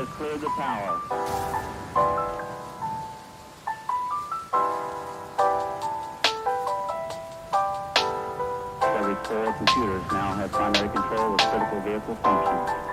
has cleared the tower. Every core computers now have primary control of critical vehicle functions.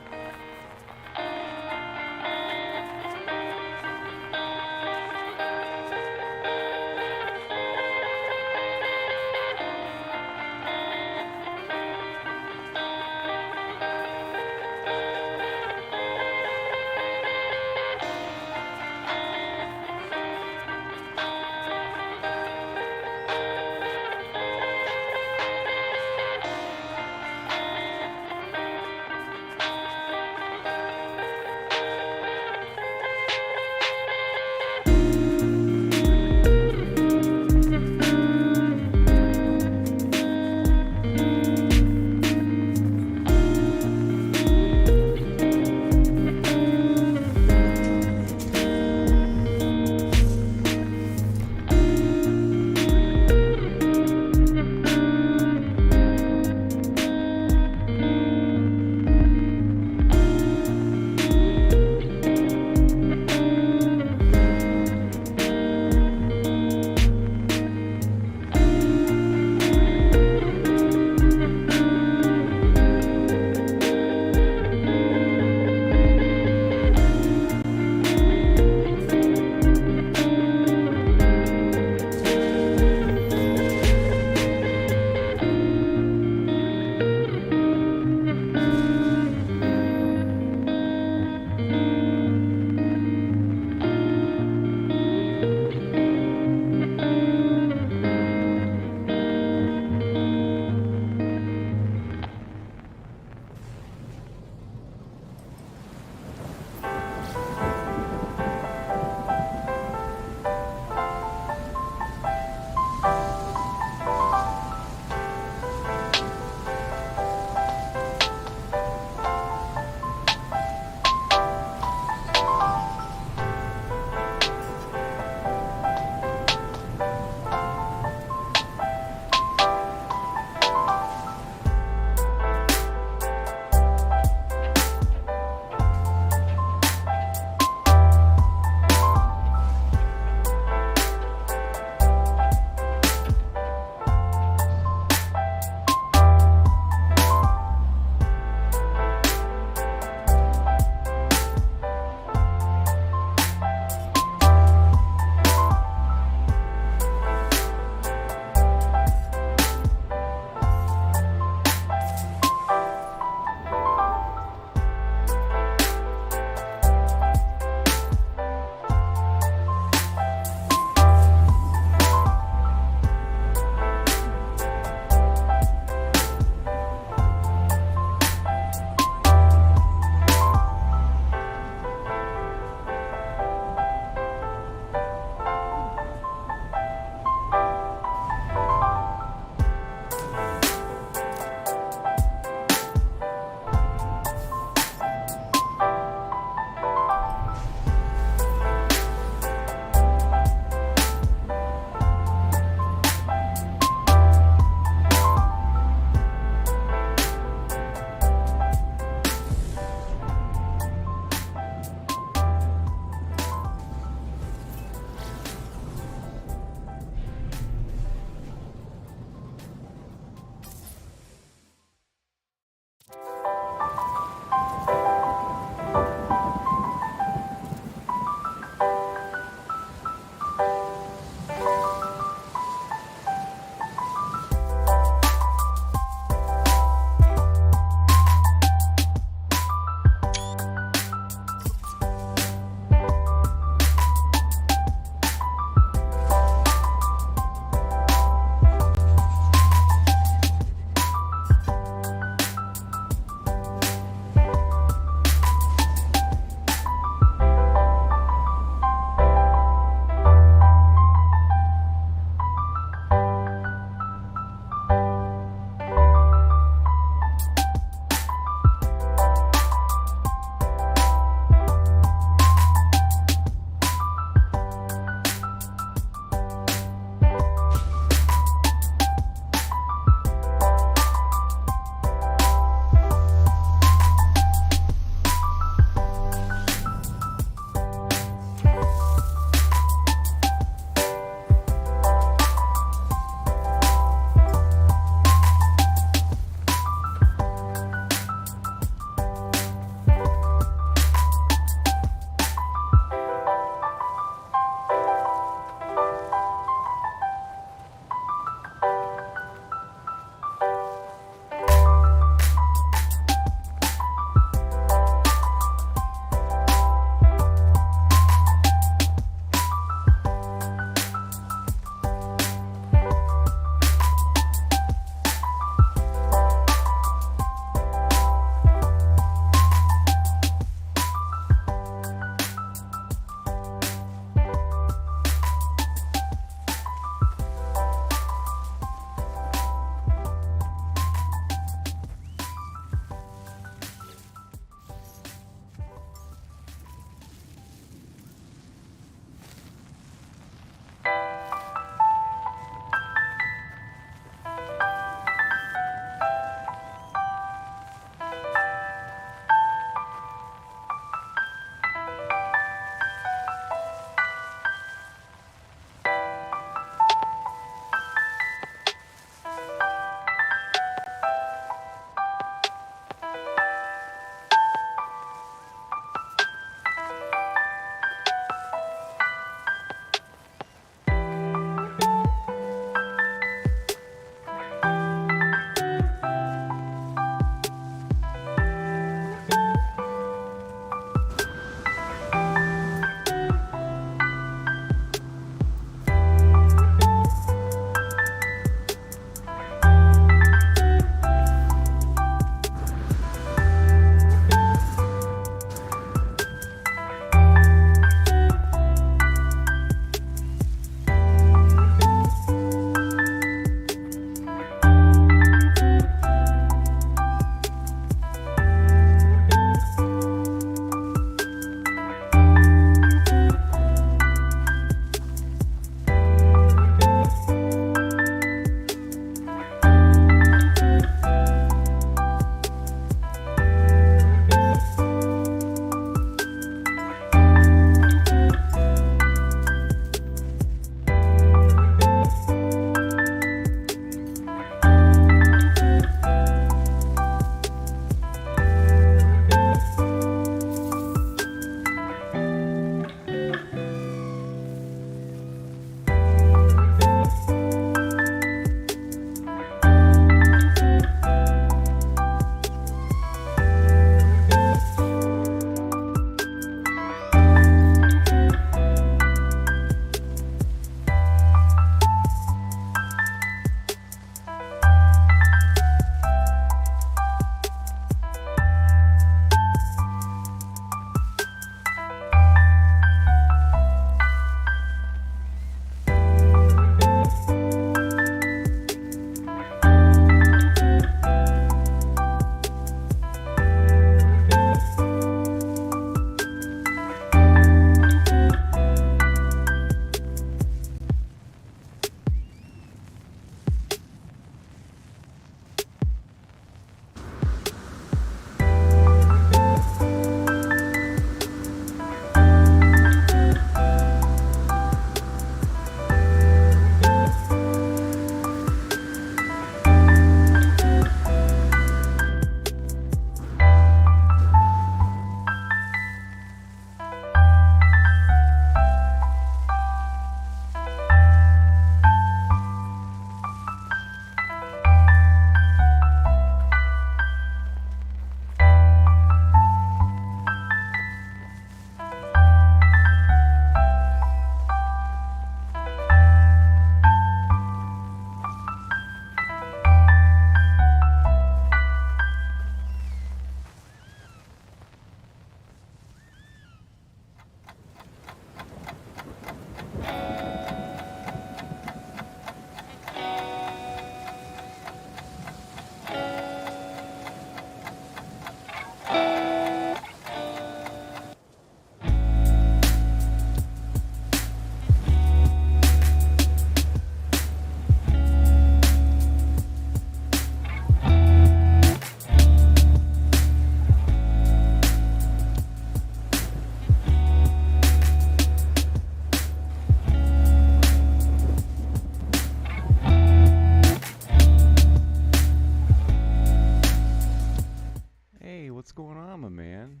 What's going on, my man?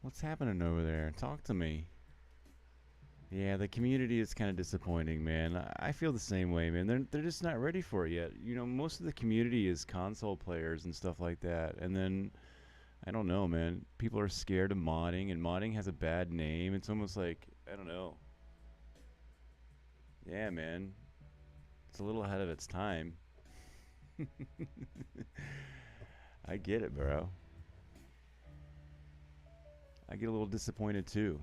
What's happening over there? Talk to me. Yeah, the community is kind of disappointing, man. I feel the same way, man. They're just not ready for it yet. You know, most of the community is console players and stuff like that. And then I don't know, man. People are scared of modding, and modding has a bad name. It's almost like I don't know. Yeah, man. It's a little ahead of its time. I get it, bro. I get a little disappointed too.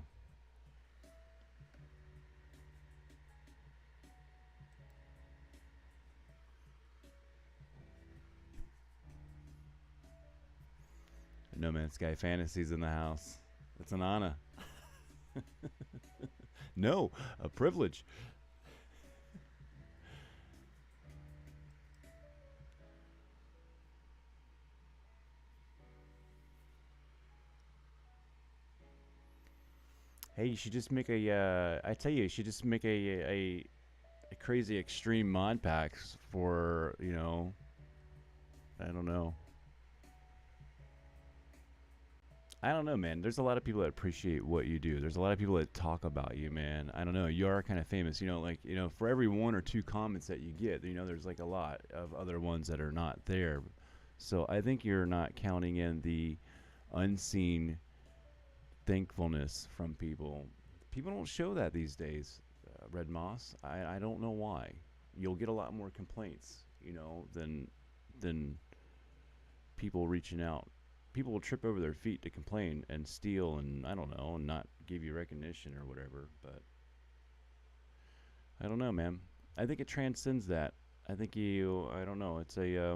No Man's Sky Fantasies in the house. It's an honor. No, a privilege. Hey, you should just make a. I tell you should just make a crazy extreme mod packs for I don't know. I don't know, man. There's a lot of people that appreciate what you do. There's a lot of people that talk about you, man. I don't know. You are kind of famous, like for every one or two comments that you get, there's like a lot of other ones that are not there. So I think you're not counting in the unseen thankfulness from people. People don't show that these days, REDMAS. I don't know why. You'll get a lot more complaints, than people reaching out. People will trip over their feet to complain and steal and I don't know and not give you recognition or whatever. But I don't know, man. I think it transcends that. I think I don't know. It's a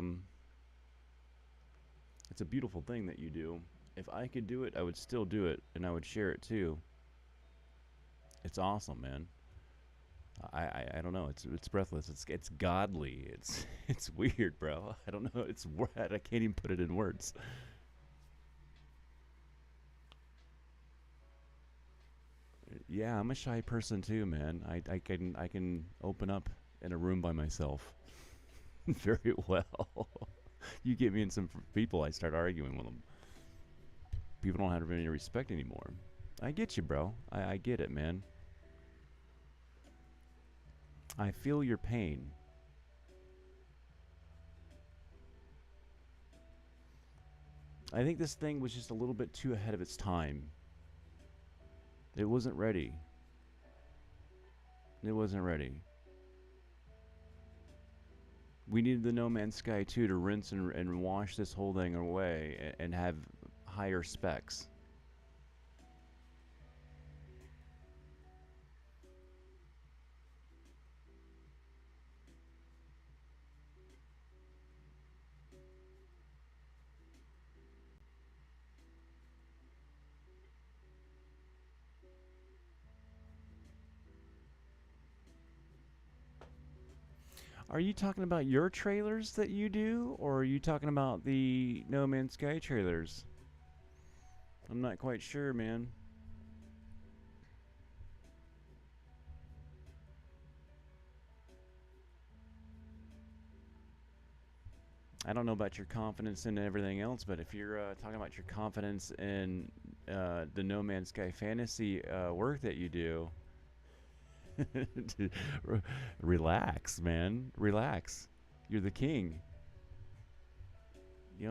beautiful thing that you do. If I could do it, I would still do it, and I would share it too. It's awesome, man. I don't know. It's breathless. It's godly. It's weird, bro. I don't know. I can't even put it in words. Yeah, I'm a shy person too, man. I can open up in a room by myself very well. You get me in some people, I start arguing with them. People don't have any respect anymore. I get you, bro. I get it, man. I feel your pain. I think this thing was just a little bit too ahead of its time. It wasn't ready. It wasn't ready. We needed the No Man's Sky 2 to rinse and wash this whole thing away and have higher specs. Are you talking about your trailers that you do, or are you talking about the No Man's Sky trailers? I'm not quite sure, man. I don't know about your confidence in everything else, but if you're talking about your confidence in the No Man's Sky fantasy work that you do, relax, man. Relax. You're the king.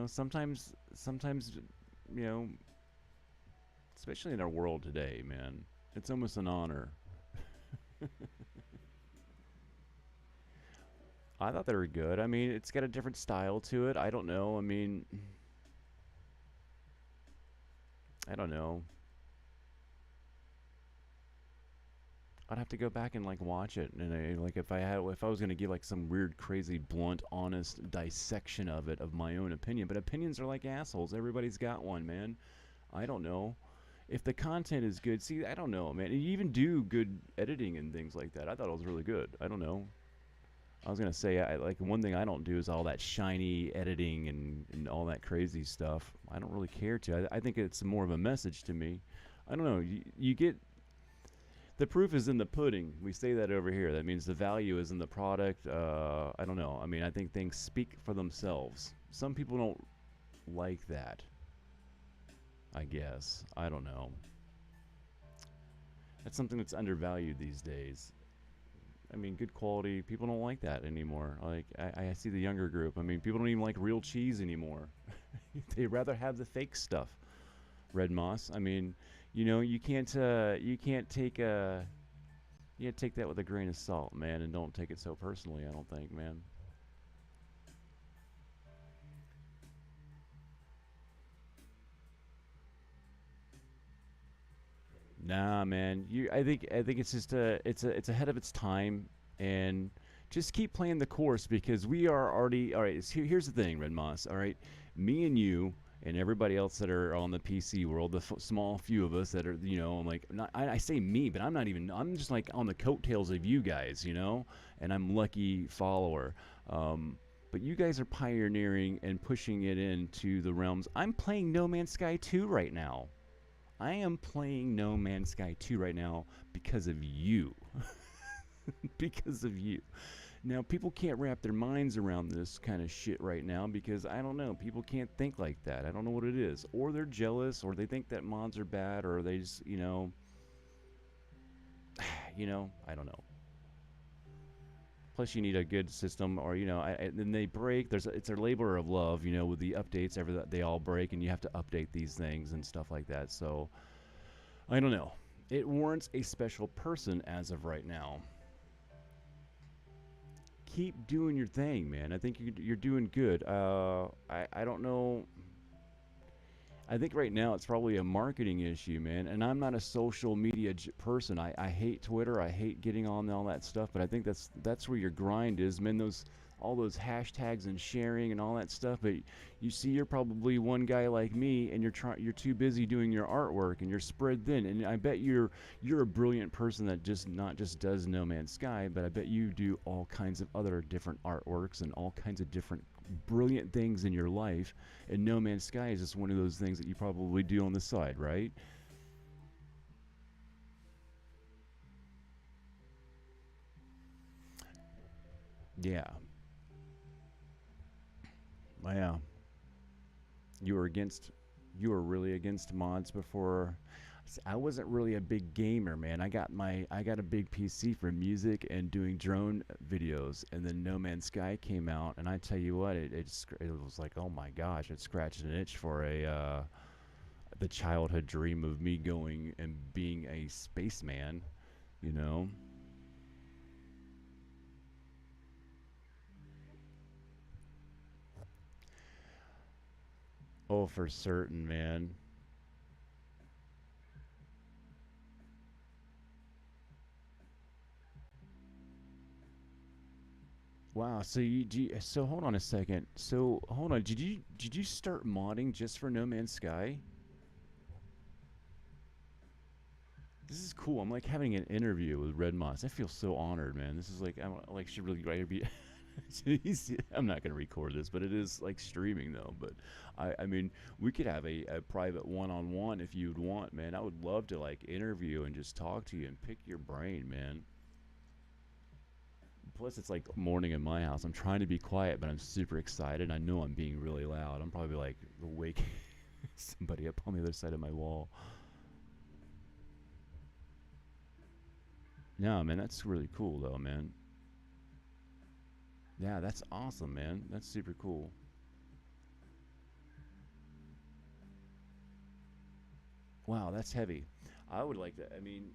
Sometimes, you know, especially in our world today, man, it's almost an honor. I thought they were good. I mean, it's got a different style to it. I don't know. I mean, I don't know. I'd have to go back and like watch it, and if I was gonna give like some weird, crazy, blunt, honest dissection of it, of my own opinion. But opinions are like assholes. Everybody's got one, man. I don't know. If the content is good, see, I don't know, man. You even do good editing and things like that. I thought it was really good. I don't know. I was gonna say, like one thing I don't do is all that shiny editing and all that crazy stuff. I don't really care to. I think it's more of a message to me. I don't know. You get the proof is in the pudding. We say that over here. That means the value is in the product. I don't know. I mean, I think things speak for themselves. Some people don't like that. I guess. I don't know. That's something that's undervalued these days. I mean, good quality. People don't like that anymore. Like, I see the younger group. I mean, people don't even like real cheese anymore. They'd rather have the fake stuff. Red Moss. I mean, you can't take you gotta take that with a grain of salt, man, and don't take it so personally. I don't think, man. Nah, man. I think it's just it's ahead of its time, and just keep playing the course because we are already all right. Here's the thing, Red Moss. All right, me and you and everybody else that are on the PC world, the small few of us that are, I'm like, not, I say me, but I'm not even. I'm just like on the coattails of you guys, and I'm lucky follower. But you guys are pioneering and pushing it into the realms. I'm playing No Man's Sky 2 right now. I am playing No Man's Sky 2 right now because of you. Because of you. Now, people can't wrap their minds around this kind of shit right now because, I don't know, people can't think like that. I don't know what it is. Or they're jealous, or they think that mods are bad, or they just, I don't know. Plus, you need a good system, or, then they break. It's a labor of love, with the updates, they all break, and you have to update these things and stuff like that. So, I don't know. It warrants a special person as of right now. Keep doing your thing, man. I think you're doing good. I don't know. I think right now it's probably a marketing issue, man. And I'm not a social media person. I hate Twitter. I hate getting on all that stuff. But I think that's where your grind is, man. All those hashtags and sharing and all that stuff. But you see, you're probably one guy like me, and you're too busy doing your artwork, and you're spread thin. And I bet you're a brilliant person that not just does No Man's Sky, but I bet you do all kinds of other different artworks and all kinds of different brilliant things in your life. And No Man's Sky is just one of those things that you probably do on the side, right? Yeah. Yeah. You were against you were really against mods before. I wasn't really a big gamer, man. I got a big PC for music and doing drone videos, and then No Man's Sky came out, and I tell you what, it was like, oh my gosh, it scratched an itch for the childhood dream of me going and being a spaceman, you know. Oh, for certain, man. Wow. So hold on a second. So hold on. Did you start modding just for No Man's Sky? This is cool. I'm like having an interview with Red Moss. I feel so honored, man. This is like I'm like should really write be. I'm not gonna record this, but it is like streaming though. But I mean, we could have a private one-on-one if you'd want, man. I would love to like interview and just talk to you and pick your brain, man. Plus, it's like morning in my house. I'm trying to be quiet, but I'm super excited. I know I'm being really loud. I'm probably like waking somebody up on the other side of my wall. No, man, that's really cool though, man. Yeah, that's awesome, man. That's super cool. Wow, that's heavy. I would like to. I mean,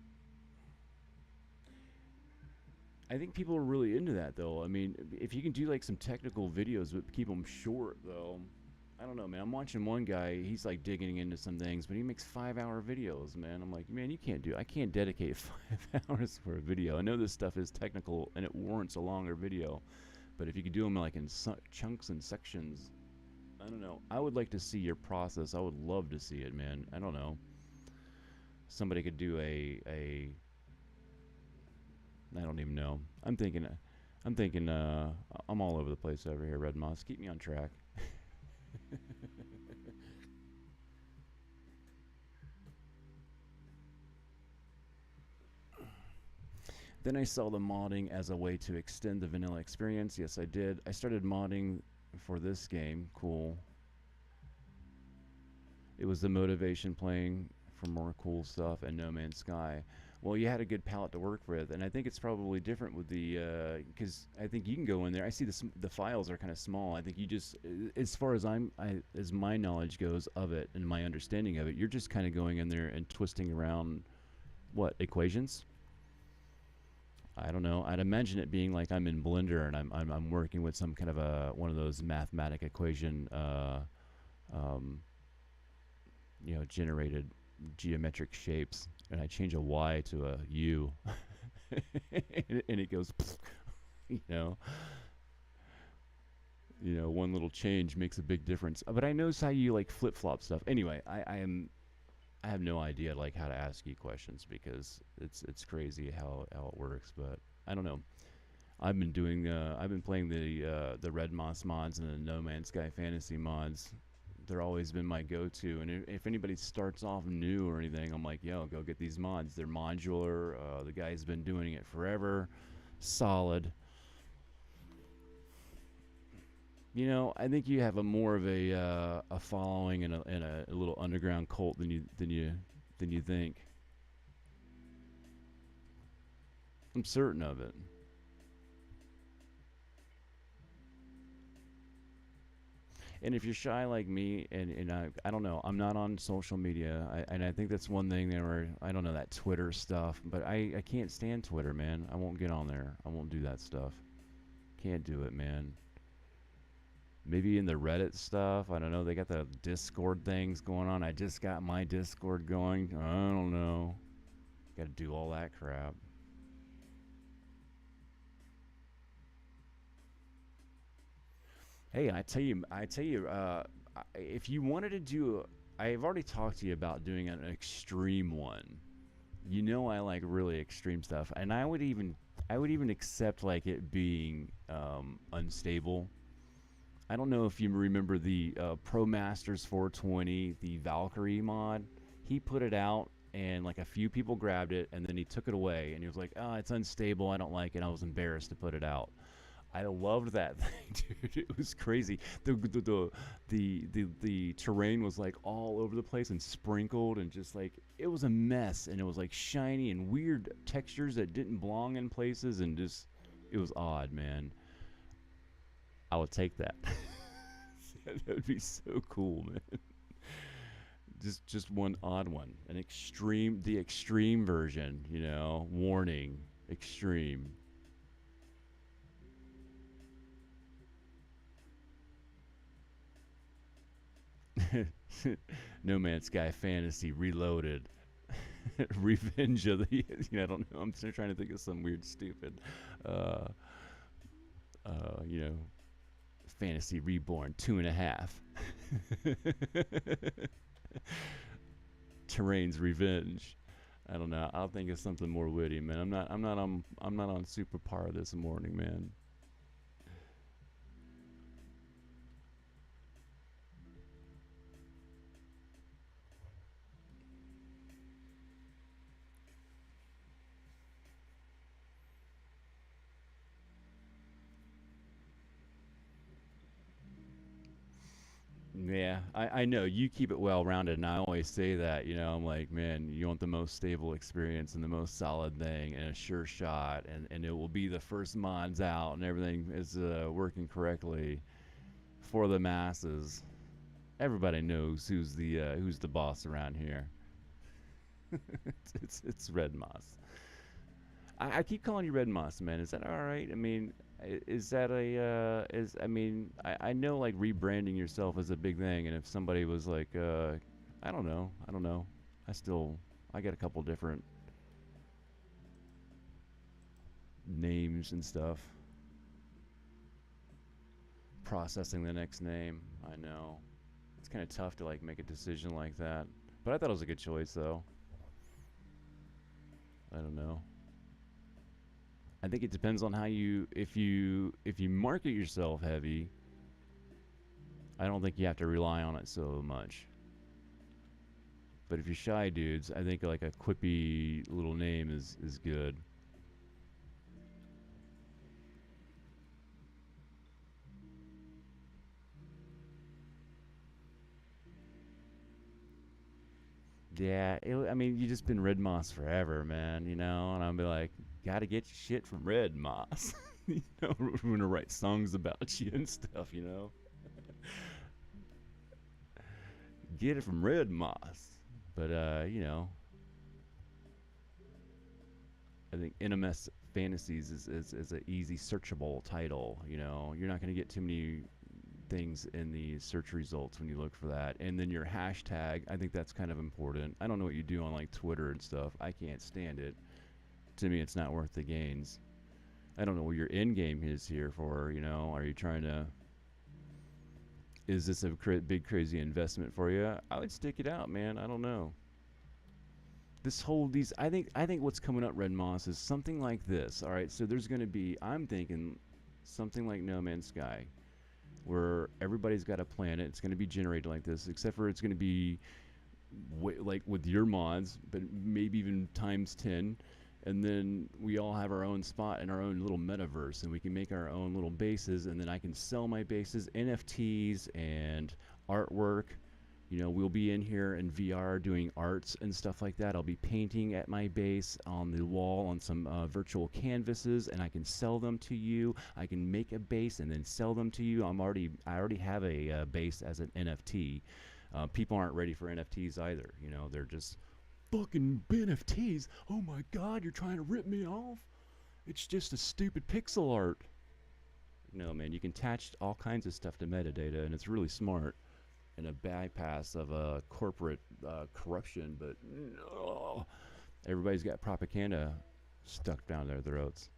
I think people are really into that though. I mean, if you can do like some technical videos but keep them short though. I don't know, man. I'm watching one guy. He's like digging into some things, but he makes 5-hour videos, man. I'm like, man, you can't do. I can't dedicate 5 hours for a video. I know this stuff is technical and it warrants a longer video, but if you could do them like in chunks and sections, I don't know. I would like to see your process. I would love to see it, man. I don't know. Somebody could do a I don't even know. I'm thinking, I'm all over the place over here, Red Moss. Keep me on track. Then I saw the modding as a way to extend the vanilla experience. Yes, I did. I started modding for this game. Cool. was the motivation playing for more cool stuff and No Man's Sky. Well, you had a good palette to work with, and I think it's probably different with the because I think you can go in there. I see the files are kind of small. I think you just, as far as as my knowledge goes of it and my understanding of it, you're just kind of going in there and twisting around what equations. I don't know. I'd imagine it being like I'm in Blender and I'm working with some kind of a one of those mathematic equation, generated geometric shapes, and I change a Y to a U, and it goes, you know, one little change makes a big difference. But I know how you like flip flop stuff. Anyway, I have no idea like how to ask you questions because it's crazy how it works. But I don't know. I've been playing the REDMAS mods and the No Man's Sky fantasy mods. They're always been my go-to, and if anybody starts off new or anything, I'm like, yo, go get these mods. They're modular. The guy's been doing it forever. Solid. I think you have a more of a following and a little underground cult than you think. I'm certain of it. And if you're shy like me, and I don't know, I'm not on social media, and I think that's one thing where I don't know that Twitter stuff, but I can't stand Twitter, man. I won't get on there. I won't do that stuff. Can't do it, man. Maybe in the Reddit stuff, I don't know. They got the Discord things going on. I just got my Discord going. I don't know. Got to do all that crap. Hey, I tell you, if you wanted to do, I've already talked to you about doing an extreme one. I like really extreme stuff, and I would even accept like it being unstable. I don't know if you remember the Pro Masters 420, the Valkyrie mod. He put it out, and like a few people grabbed it, and then he took it away, and he was like, "Oh, it's unstable. I don't like it." I was embarrassed to put it out. I loved that thing, dude. It was crazy. The terrain was like all over the place and sprinkled, and just like it was a mess, and it was like shiny and weird textures that didn't belong in places, and just it was odd, man. I would take that. That would be so cool, man. Just one odd one, the extreme version. Warning, extreme. No Man's Sky Fantasy Reloaded. Revenge of the. I don't know. I'm still trying to think of some weird, stupid. Uh, you know, Fantasy Reborn 2.5. Terrain's Revenge. I don't know. I'll think of something more witty, man. I'm not on super par this morning, man. Yeah, I know you keep it well rounded, and I always say that. I'm like, man, you want the most stable experience and the most solid thing, and a sure shot, and it will be the first mods out, and everything is working correctly for the masses. Everybody knows who's the boss around here. It's Red Moss. I keep calling you Red Moss, man. Is that all right? I mean, is that a is I mean, I know like rebranding yourself is a big thing, and if somebody was like, I don't know, I got a couple different names and stuff. Processing the next name, I know it's kind of tough to like make a decision like that, but I thought it was a good choice though. I don't know. I think it depends on how if you market yourself heavy, I don't think you have to rely on it so much. But if you're shy dudes, I think like a quippy little name is good. Yeah, I mean, you just been Red Moss forever, man, you know? And I'll be like, gotta get your shit from Red Moss. You know, we're gonna write songs about you and stuff, you know? Get it from Red Moss. But, you know, I think NMS Fantasies is an easy searchable title, you know? You're not gonna get too many things in the search results when you look for that. And then your hashtag, I think that's kind of important. I don't know what you do on like Twitter and stuff. I can't stand it. To me, it's not worth the gains. I don't know what your end game is here for, you know. Are you trying to, is this a big crazy investment for you? I would stick it out, man. I don't know. This whole these I think what's coming up, Red Moss, is something like this. All right, so there's going to be, I'm thinking something like No Man's Sky, where everybody's got a planet. It's going to be generated like this, except for it's going to be like with your mods, but maybe even times 10. And then we all have our own spot in our own little metaverse, and we can make our own little bases, and then I can sell my bases, NFTs and artwork. You know, we'll be in here in VR doing arts and stuff like that. I'll be painting at my base on the wall on some virtual canvases, and I can sell them to you. I can make a base and then sell them to you. I already have a base as an NFT. People aren't ready for NFTs either. You know, they're just fucking NFTs. Oh my God, you're trying to rip me off? It's just a stupid pixel art. No, man, you can attach all kinds of stuff to metadata, and it's really smart. And a bypass of corporate corruption, but no, everybody's got propaganda stuck down their throats.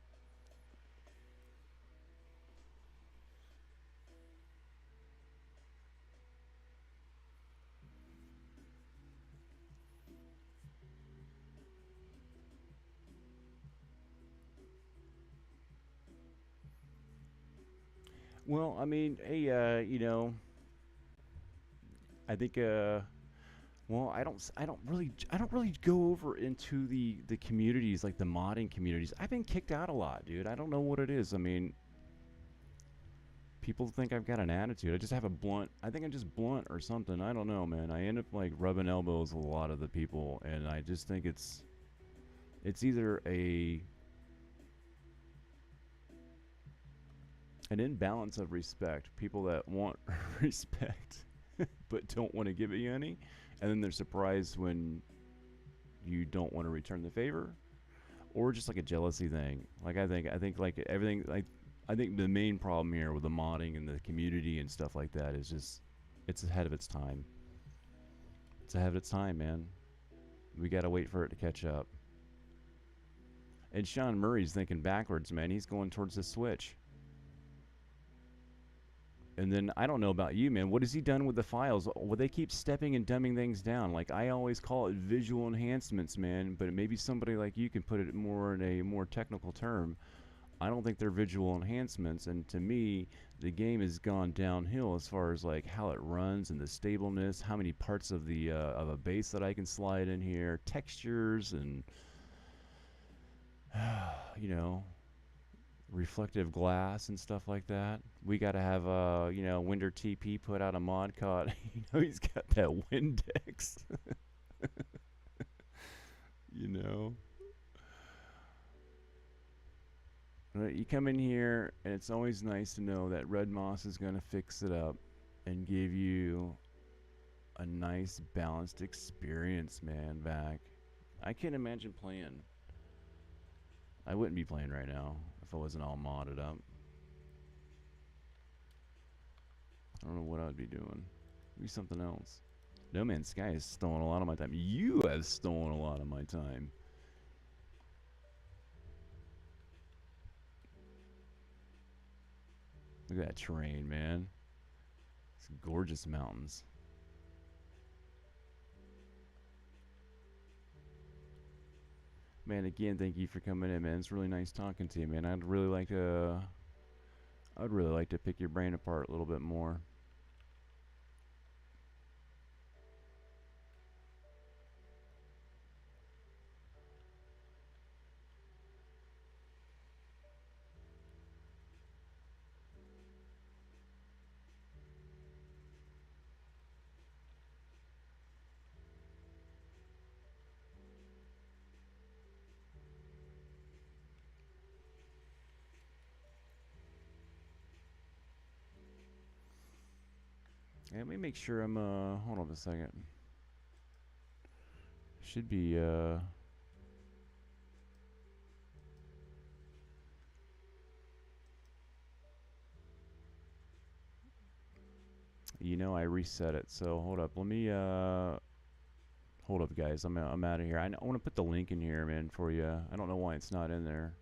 Well, I mean, hey, you know, I think, well, I don't really go over into the communities like the modding communities. I've been kicked out a lot, dude. I don't know what it is. I mean, people think I've got an attitude. I just have a blunt. I think I'm just blunt or something. I don't know, man. I end up like rubbing elbows with a lot of the people, and I just think it's either an imbalance of respect. People that want respect but don't want to give you any, and then they're surprised when you don't want to return the favor, or just like a jealousy thing. Like I think like everything, like I think the main problem here with the modding and the community and stuff like that is just it's ahead of its time. It's ahead of its time, man. We gotta wait for it to catch up. And Sean Murray's thinking backwards, man. He's going towards the Switch. And then I don't know about you, man. What has he done with the files? Well, they keep stepping and dumbing things down. Like I always call it visual enhancements, man. But maybe somebody like you can put it more in a more technical term. I don't think they're visual enhancements. And to me, the game has gone downhill as far as like how it runs and the stableness, how many parts of the of a base that I can slide in here, textures, and you know, reflective glass and stuff like that. We got to have you know, Winder TP put out a mod called you know, he's got that Windex. You know, you come in here and it's always nice to know that Red Moss is going to fix it up and give you a nice balanced experience, man. Back, I can't imagine playing. I wouldn't be playing right now if I wasn't all modded up. I don't know what I'd be doing. Be something else. No Man's Sky has stolen a lot of my time. You have stolen a lot of my time. Look at that terrain, man. It's gorgeous mountains. Man, again, thank you for coming in, man. It's really nice talking to you, man. I'd really like to pick your brain apart a little bit more. Let me make sure I'm, hold on a second. Should be, you know, I reset it. So hold up. Let me, hold up, guys. I'm out of here. I want to put the link in here, man, for you. I don't know why it's not in there.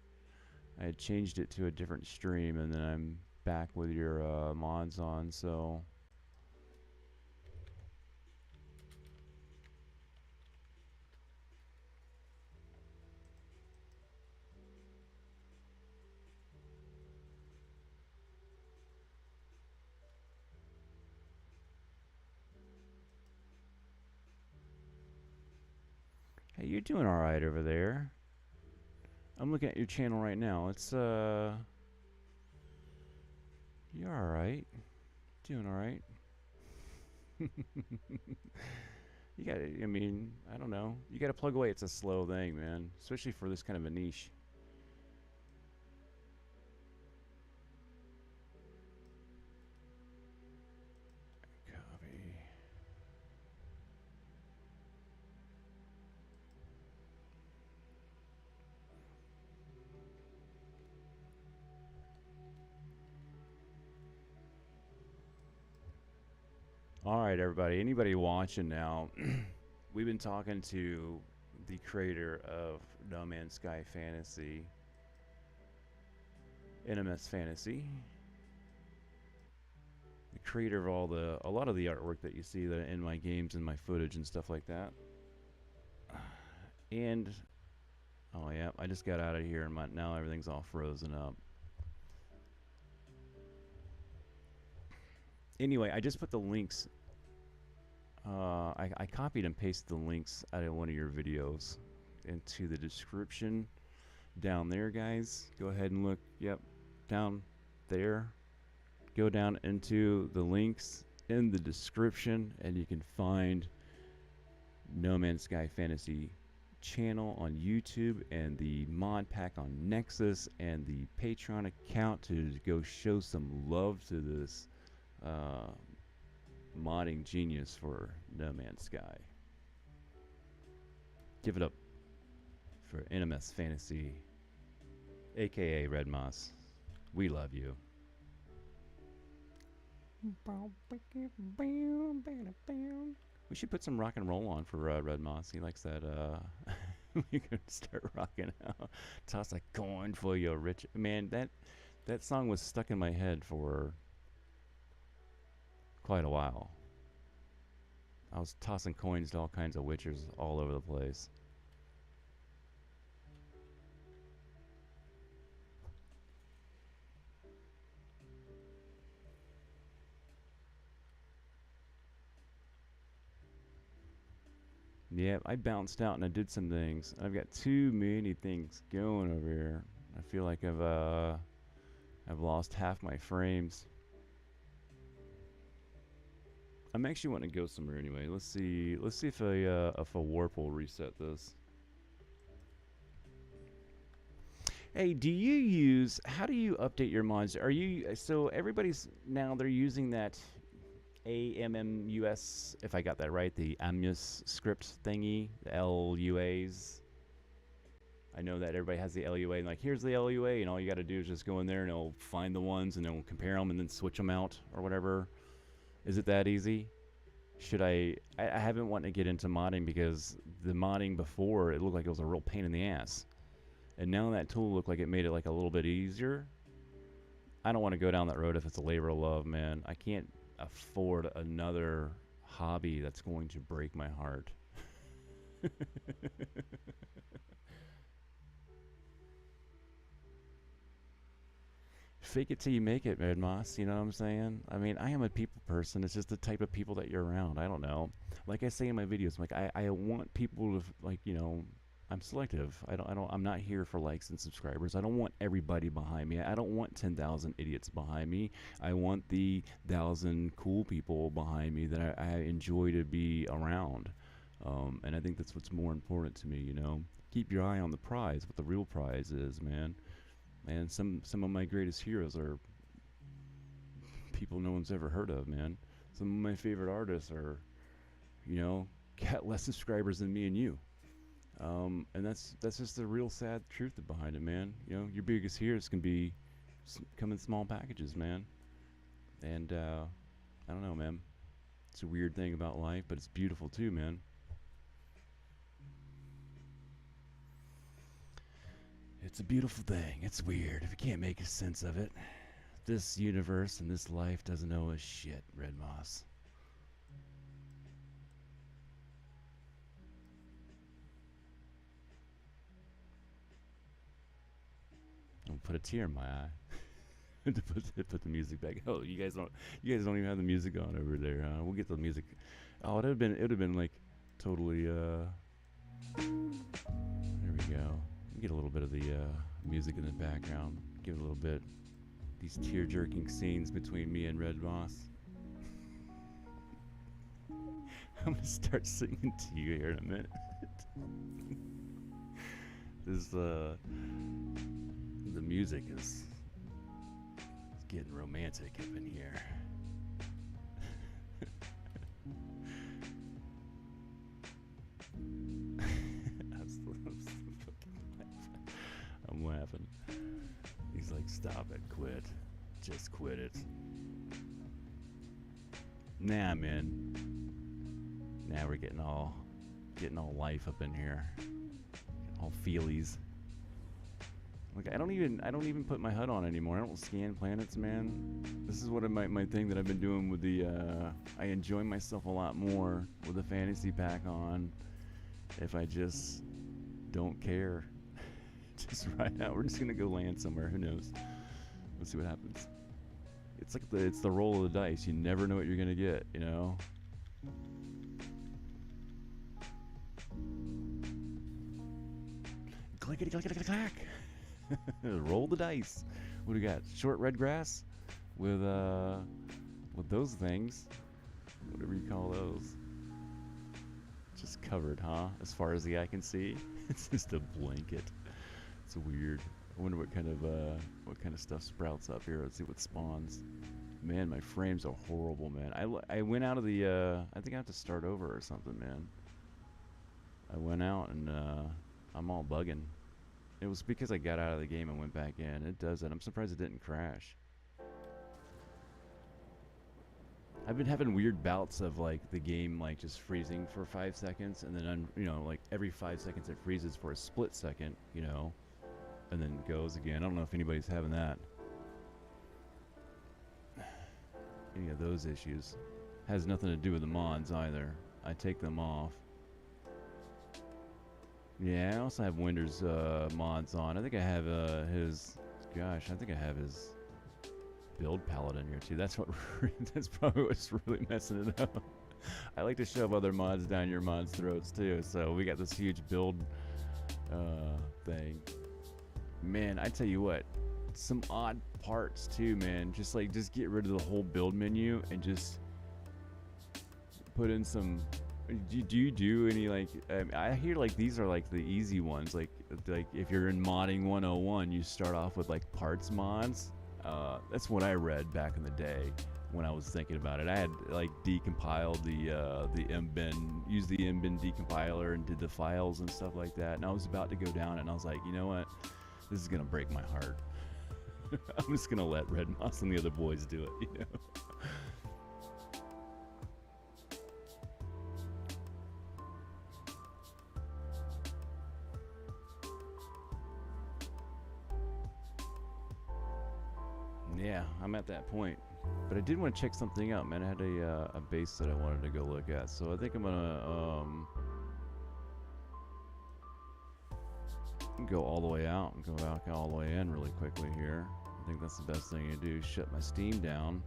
I had changed it to a different stream, and then I'm back with your mods on, so... Hey, you're doing alright over there. I'm looking at your channel right now. It's, you're alright. Doing alright. You gotta, I mean, I don't know. You gotta plug away. It's a slow thing, man. Especially for this kind of a niche. Copy. Alright, everybody. Anybody watching now, we've been talking to the creator of No Man's Sky Fantasy, NMS Fantasy, the creator of a lot of the artwork that you see that in my games and my footage and stuff like that. And oh yeah, I just got out of here and now everything's all frozen up. Anyway, I just put the links. I copied and pasted the links out of one of your videos into the description down there, guys. Go ahead and look. Yep, down there. Go down into the links in the description, and you can find No Man's Sky Fantasy channel on YouTube and the mod pack on Nexus and the Patreon account to go show some love to this modding genius for No Man's Sky. Give it up for NMS Fantasy, aka REDMAS. We love you. We should put some rock and roll on for REDMAS. He likes that. We could start rocking out. Toss a coin for your rich man. That song was stuck in my head for quite a while. I was tossing coins to all kinds of witchers all over the place. Yeah, I bounced out and I did some things. I've got too many things going over here. I feel like I've lost half my frames. I'm actually wanting to go somewhere anyway. Let's see if a warp will reset this. Hey, how do you update your mods? So everybody's now they're using that AMMUS, if I got that right, the AMUS script thingy, the LUAs. I know that everybody has the LUA, and like, here's the LUA, and all you got to do is just go in there and it'll find the ones and it'll compare them and then switch them out or whatever. Is it that easy? Should I haven't wanted to get into modding because the modding before, it looked like it was a real pain in the ass. And now that tool looked like it made it like a little bit easier. I don't want to go down that road if it's a labor of love, man. I can't afford another hobby that's going to break my heart. Fake it till you make it, REDMAS. You know what I'm saying? I mean, I am a people person. It's just the type of people that you're around. I don't know. Like I say in my videos, like I want people to, like, you know, I'm selective. I'm not here for likes and subscribers. I don't want everybody behind me. I don't want 10,000 idiots behind me. I want the 1,000 cool people behind me that I enjoy to be around. And I think that's what's more important to me, you know. Keep your eye on the prize, what the real prize is, man. And some of my greatest heroes are people no one's ever heard of, man. Some of my favorite artists are, you know, got less subscribers than me and you. And that's just the real sad truth behind it, man. You know, your biggest heroes can be come in small packages, man. And I don't know, man. It's a weird thing about life, but it's beautiful too, man. It's a beautiful thing. It's weird if you can't make a sense of it. This universe and this life doesn't know a shit, REDMAS. I'll put a tear in my eye. to put the music back. Oh, you guys don't even have the music on over there, huh? We'll get the music. Oh, it would have been like totally there we go. We get a little bit of the music in the background. Give it a little bit. These tear-jerking scenes between me and REDMAS. I'm gonna start singing to you here in a minute. This the music is getting romantic up in here. I'm laughing. He's like, stop it, quit. Just quit it. Nah, man. Now we're getting all life up in here. All feelies. Like I don't even put my HUD on anymore. I don't scan planets, man. This is what my thing that I've been doing with the I enjoy myself a lot more with the fantasy pack on if I just don't care. Just right now, we're just gonna go land somewhere. Who knows? Let's see what happens. It's like it's the roll of the dice. You never know what you're gonna get, you know. Clickety clack clack clack. Roll the dice. What do we got? Short red grass with those things, whatever you call those. Just covered, huh? As far as the eye can see, it's just a blanket. It's weird. I wonder what kind of stuff sprouts up here. Let's see what spawns. Man, my frames are horrible, man. I went out of the I think I have to start over or something, man. I went out and I'm all bugging. It was because I got out of the game and went back in. It does it. I'm surprised it didn't crash. I've been having weird bouts of like the game like just freezing for 5 seconds and then you know, like every 5 seconds it freezes for a split second, you know, and then goes again. I don't know if anybody's having that. Any of those issues. Has nothing to do with the mods either. I take them off. Yeah, I also have Windows mods on. I think I have his. Gosh, I think I have his build palette in here too. That's what. That's probably what's really messing it up. I like to shove other mods down your mods' throats too. So we got this huge build thing. Man, I tell you what, some odd parts too, man. Just get rid of the whole build menu and just put in some. Do you do any like? I hear like these are like the easy ones. Like if you're in modding 101, you start off with like parts mods. That's what I read back in the day when I was thinking about it. I had like decompiled the mbin, used the mbin decompiler and did the files and stuff like that. And I was about to go down it, and I was like, you know what? This is gonna break my heart. I'm just gonna let REDMAS and the other boys do it. You know. Yeah, I'm at that point. But I did want to check something out, man. I had a base that I wanted to go look at. So I think I'm gonna go all the way out and go back all the way in really quickly here. I think that's the best thing to do. Shut my Steam down.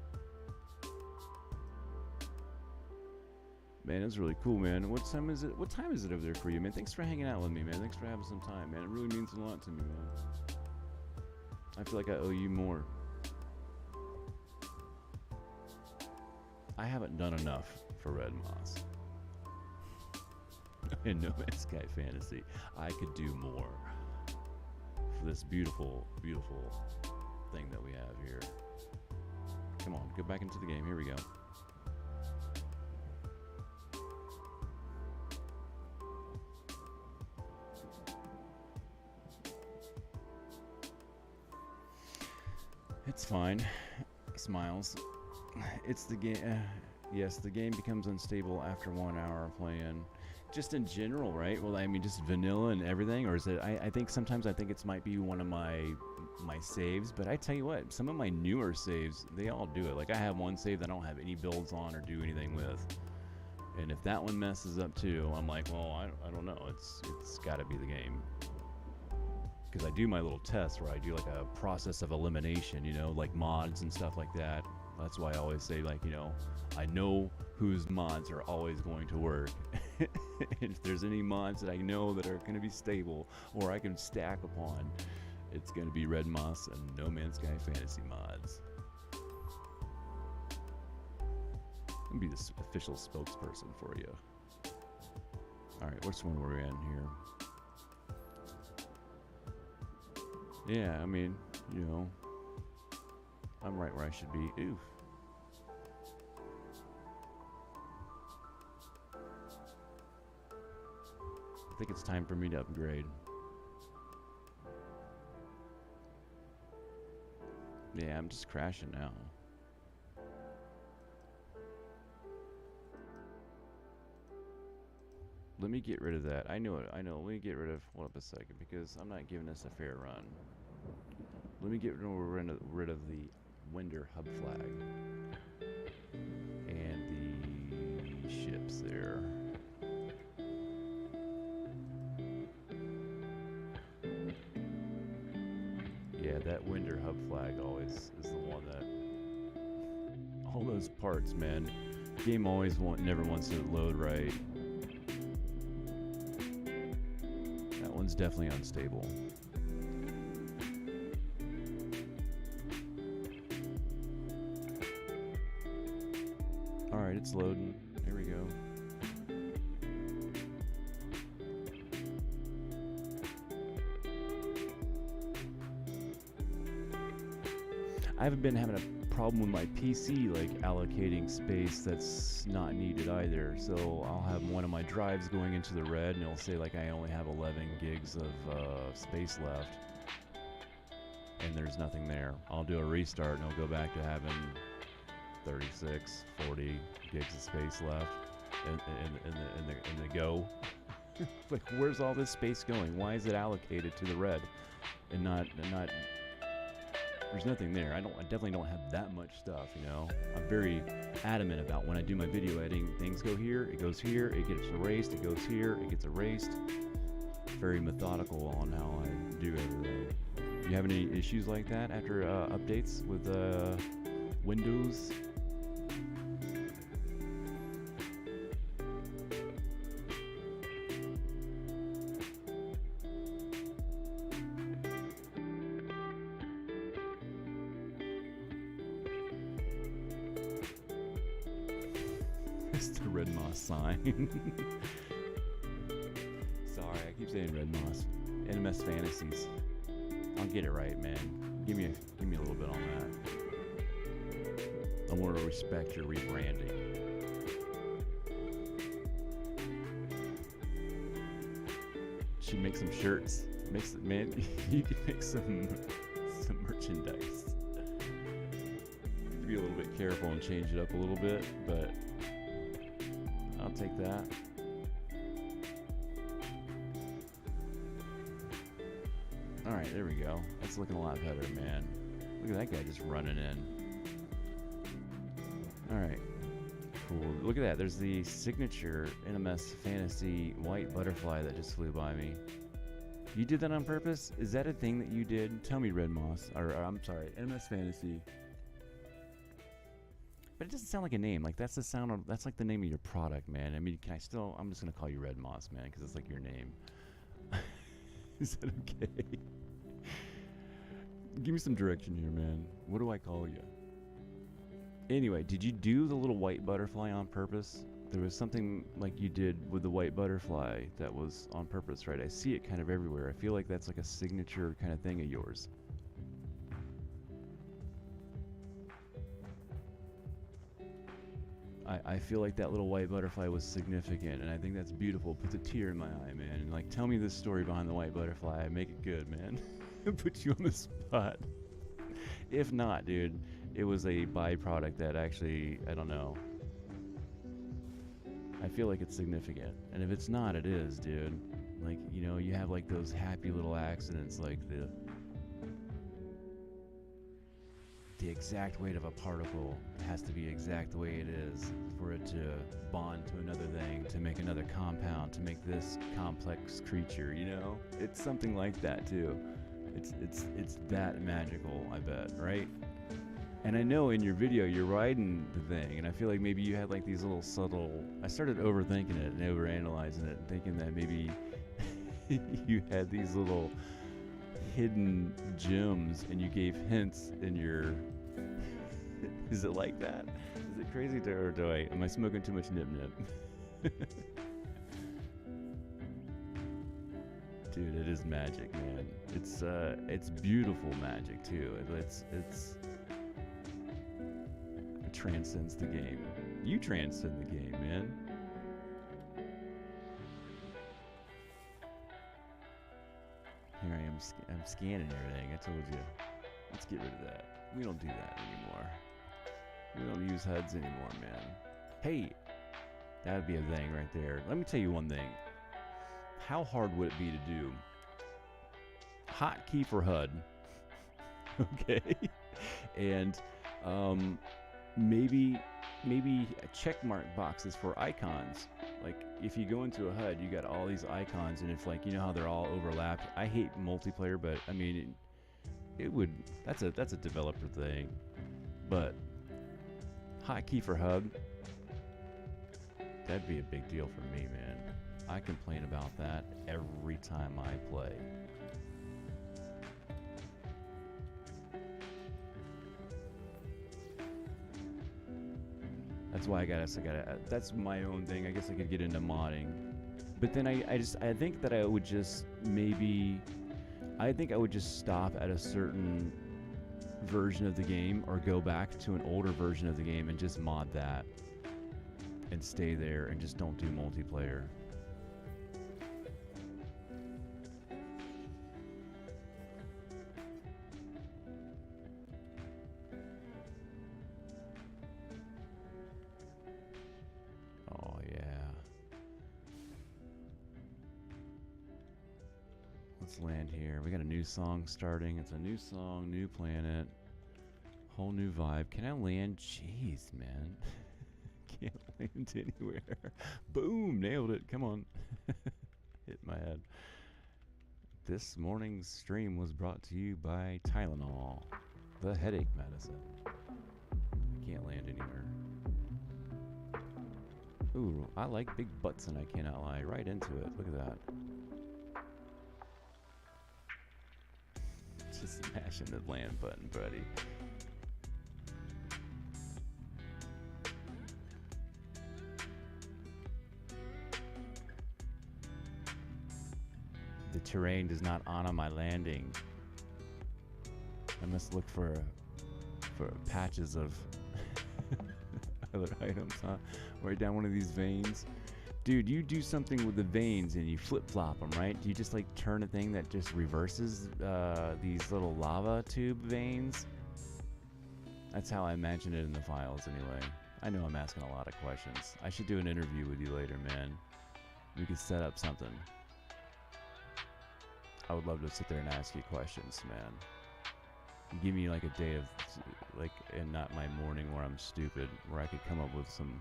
Man, it's really cool, man. What time is it? What time is it over there for you, man? Thanks for hanging out with me, man. Thanks for having some time, man. It really means a lot to me, man. I feel like I owe you more. I haven't done enough for REDMAS. In No Man's Sky Fantasy. I could do more for this beautiful, beautiful thing that we have here. Come on, go back into the game. Here we go. It's fine. Smiles. It's the game. Yes, the game becomes unstable after 1 hour of playing. Just in general, right? Well, I mean, just vanilla and everything, or is it? I think sometimes I think it might be one of my saves, but I tell you what, some of my newer saves, they all do it. Like I have one save that I don't have any builds on or do anything with, and if that one messes up too, I'm like, well, I don't know. It's got to be the game. Because I do my little tests where I do like a process of elimination, you know, like mods and stuff like that. That's why I always say, like, you know, I know whose mods are always going to work. If there's any mods that I know that are going to be stable or I can stack upon, it's going to be REDMAS and No Man's Sky Fantasy mods. I'm going to be the official spokesperson for you. Alright, which one were we in here? Yeah, I mean, you know, I'm right where I should be. Oof. I think it's time for me to upgrade. Yeah, I'm just crashing now. Let me get rid of that. I know it. I know. Let me get rid of. Hold up a second, because I'm not giving this a fair run. Let me get rid of the Winder hub flag and the ships there. Yeah, that Winder hub flag always is the one that. All those parts, man. Game always never wants to load right. That one's definitely unstable. Alright, it's loading. Here we go. I haven't been having a problem with my PC, like allocating space that's not needed either. So I'll have one of my drives going into the red and it'll say like I only have 11 gigs of space left. And there's nothing there. I'll do a restart and it'll go back to having 36, 40 gigs of space left in the go. Like, where's all this space going? Why is it allocated to the red and not there's nothing there. I definitely don't have that much stuff, you know. I'm very adamant about when I do my video editing, things go here, it goes here, it gets erased, it goes here, it gets erased. Very methodical on how I do everything. You have any issues like that after updates with Windows? It's the REDMAS sign. Sorry, I keep saying REDMAS. NMS Fantasies. I'll get it right, man. Give me a little bit on that. I want to respect your rebranding. She makes some shirts. Man, you can make some merchandise. Be a little bit careful and change it up a little bit, but I'll take that. Alright, there we go. That's looking a lot better, man. Look at that guy just running in. Alright. Cool. Look at that. There's the signature NMS Fantasy white butterfly that just flew by me. You did that on purpose? Is that a thing that you did? Tell me, REDMAS. Or I'm sorry, NMS Fantasy. But it doesn't sound like a name. Like, that's the sound of, that's like the name of your product, man. I mean, can I still, I'm just going to call you REDMAS, man, because it's like your name. Is that okay? Give me some direction here, man. What do I call you? Anyway, did you do the little white butterfly on purpose? There was something like you did with the white butterfly that was on purpose, right? I see it kind of everywhere. I feel like that's like a signature kind of thing of yours. I feel like that little white butterfly was significant, and I think that's beautiful. Puts a tear in my eye, man. And like, tell me this story behind the white butterfly. Make it good, man. Put you on the spot. If not, dude, it was a byproduct that actually, I don't know. I feel like it's significant. And if it's not, it is, dude. Like, you know, you have like those happy little accidents, like the exact weight of a particle has to be exact the way it is for it to bond to another thing, to make another compound, to make this complex creature, you know? It's something like that too. It's that magical, I bet, right? And I know in your video you're riding the thing, and I feel like maybe you had like these little subtle... I started overthinking it and overanalyzing it and thinking that maybe you had these little hidden gems and you gave hints in your... Is it like that? Is it crazy or am I smoking too much nip? Dude, it is magic, man. It's beautiful magic too. It transcends the game. You transcend the game, man. Here I am, I'm scanning everything. I told you. Let's get rid of that. We don't do that anymore. We don't use HUDs anymore, man. Hey, that'd be a thing right there. Let me tell you one thing. How hard would it be to do hotkey for HUD? Okay, and maybe check mark boxes for icons. Like if you go into a HUD, you got all these icons, and if like you know how they're all overlapped. I hate multiplayer, but I mean it would. That's a developer thing, but hotkey for HUD. That'd be a big deal for me, man. I complain about that every time I play. That's why I gotta, that's my own thing. I guess I could get into modding. But then I think that I would just stop at a certain version of the game or go back to an older version of the game and just mod that and stay there and just don't do multiplayer. Oh yeah. Let's land here. We got a new song starting. It's a new song, new planet, whole new vibe. Can I land? Jeez, man. Can't land anywhere. Boom, nailed it. Come on. Hit my head. This morning's stream was brought to you by Tylenol, the headache medicine. I can't land anywhere. Ooh, I like big butts and I cannot lie. Right into it. Look at that. Just smashing the land button, buddy. The terrain does not honor my landing. I must look for patches of other items, huh? Right down one of these veins. Dude, you do something with the veins and you flip-flop them, right? Do you just like turn a thing that just reverses these little lava tube veins? That's how I imagine it in the files anyway. I know I'm asking a lot of questions. I should do an interview with you later, man. We could set up something. I would love to sit there and ask you questions, man. Give me like a day of, like, and not my morning where I'm stupid, where I could come up with some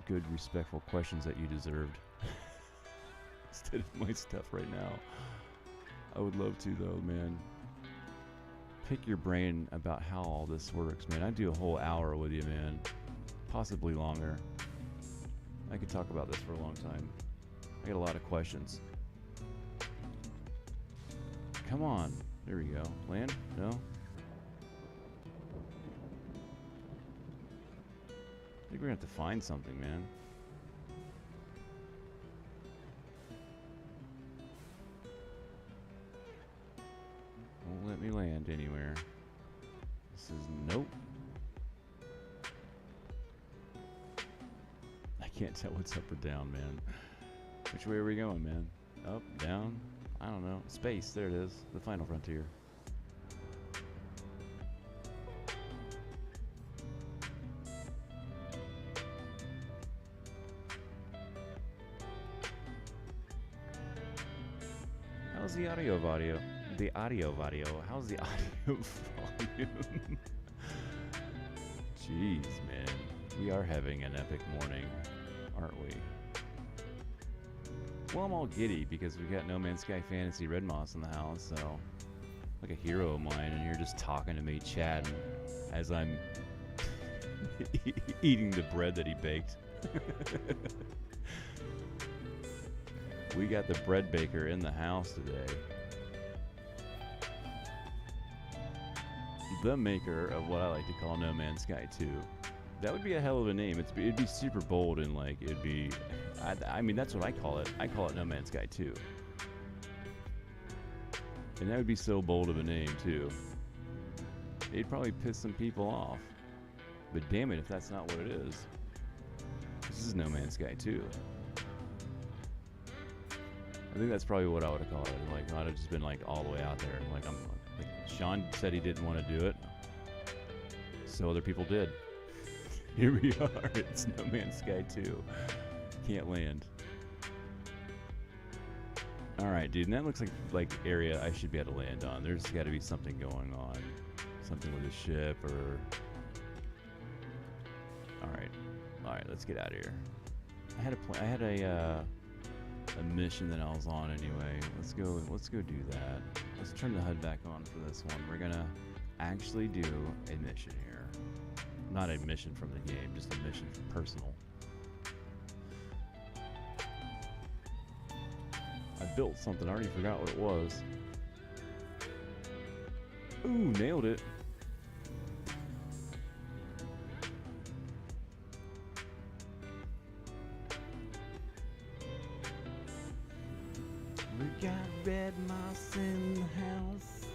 good, respectful questions that you deserved. Instead of my stuff right now. I would love to, though, man. Pick your brain about how all this works, man. I'd do a whole hour with you, man. Possibly longer. I could talk about this for a long time. I got a lot of questions. Come on. There we go. Land? No? I think we're gonna have to find something, man. Won't let me land anywhere. This is nope. I can't tell what's up or down, man. Which way are we going, man? Up, down? I don't know. Space, there it is. The final frontier. How's the audio of audio? The audio of audio. How's the audio volume? Jeez, man. We are having an epic morning, aren't we? Well, I'm all giddy because we got No Man's Sky Fantasy REDMAS in the house, so like a hero of mine, and you're just talking to me, chatting as I'm eating the bread that he baked. We got the bread baker in the house today. The maker of what I like to call No Man's Sky 2. That would be a hell of a name. It'd be super bold and like it'd be. I mean, that's what I call it. I call it No Man's Sky 2. And that would be so bold of a name too. It'd probably piss some people off. But damn it, if that's not what it is. This is No Man's Sky 2. I think that's probably what I would have called it. Like, I'd have just been like all the way out there. Like, Sean said he didn't want to do it, so other people did. Here we are. It's No Man's Sky 2. Can't land. All right, dude. And that looks like area I should be able to land on. There's got to be something going on, something with a ship or. All right. Let's get out of here. I had a mission that I was on anyway. Let's go do that. Let's turn the HUD back on for this one. We're gonna actually do a mission here. Not a mission from the game, just a mission from personal. I built something, I already forgot what it was. Ooh, nailed it. We got REDMAS in the house.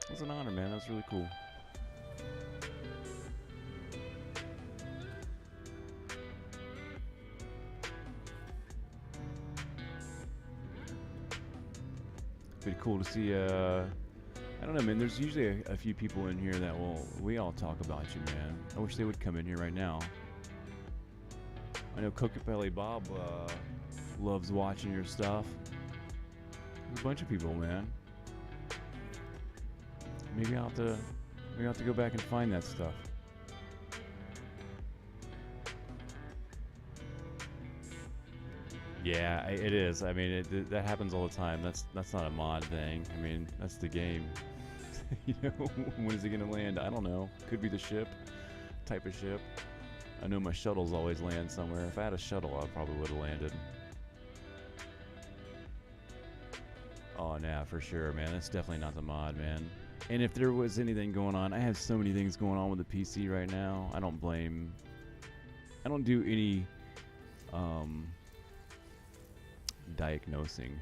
It was an honor, man. That was really cool. Pretty cool to see. I don't know, man. There's usually a few people in here that we all talk about you, man. I wish they would come in here right now. I know Cocapelli Bob loves watching your stuff. There's a bunch of people, man. Maybe I'll have to go back and find that stuff. Yeah, it is. I mean, that happens all the time. That's not a mod thing. I mean, that's the game. You know, when is it gonna land? I don't know. Could be the ship, type of ship. I know my shuttles always land somewhere. If I had a shuttle, I probably would have landed. Oh, nah, for sure, man. That's definitely not the mod, man. And if there was anything going on, I have so many things going on with the PC right now. I don't do any diagnosing.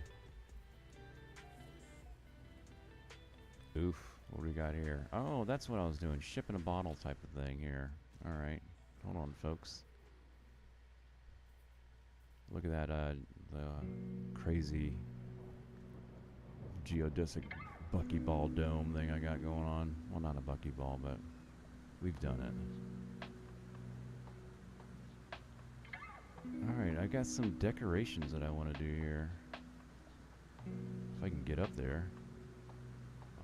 Oof, what do we got here? Oh, that's what I was doing. Shipping a bottle type of thing here. All right. Hold on, folks. Look at that, the crazy geodesic buckyball dome thing I got going on. Well, not a buckyball, but we've done it. Alright, I got some decorations that I want to do here. If I can get up there.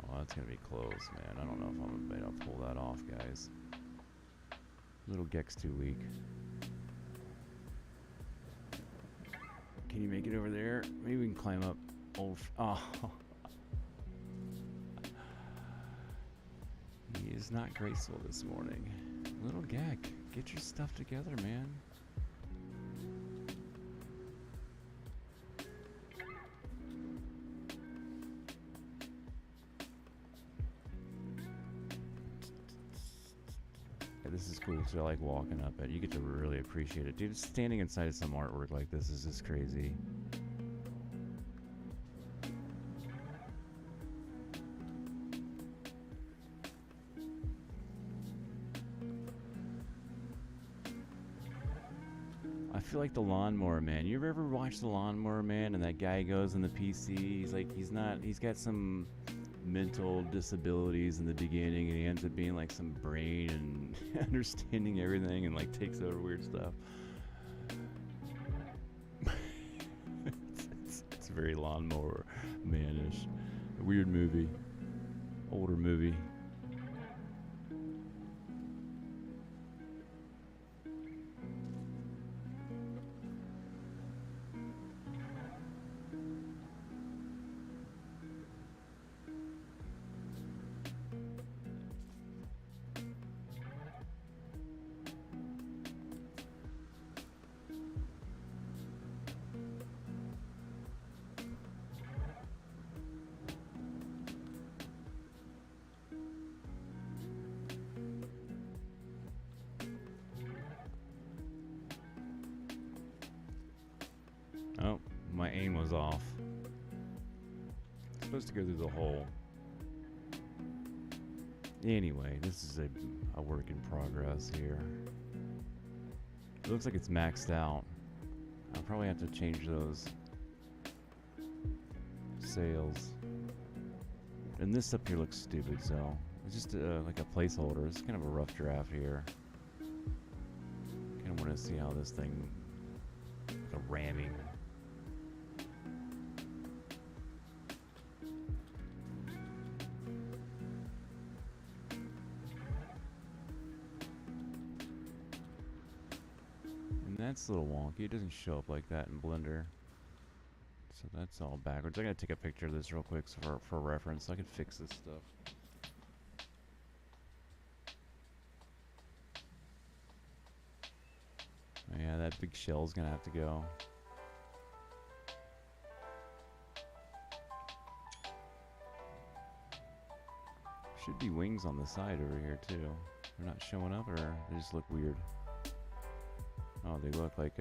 Oh, that's going to be close, man. I don't know if I'm going to be able to pull that off, guys. Little Geck's too weak. Can you make it over there? Maybe we can climb up. Oh. He is not graceful this morning. Little Geck, get your stuff together, man. This is cool too. I like walking up it. You get to really appreciate it. Dude, standing inside of some artwork like this is just crazy. I feel like the Lawnmower Man. You ever watch the Lawnmower Man and that guy goes in the PC? He's got some mental disabilities in the beginning, and he ends up being like some brain and understanding everything and like takes over weird stuff. very lawnmower manish. A weird movie. Older movie. Oh, my aim was off. It's supposed to go through the hole. Anyway, this is a work in progress here. It looks like it's maxed out. I'll probably have to change those sails. And this up here looks stupid, so it's just like a placeholder. It's kind of a rough draft here. Kind of want to see how this thing, like a ramming. That's a little wonky. It doesn't show up like that in Blender. So that's all backwards. I gotta take a picture of this real quick for reference so I can fix this stuff. Oh, yeah, that big shell's gonna have to go. Should be wings on the side over here too. They're not showing up, or they just look weird. Oh, they look like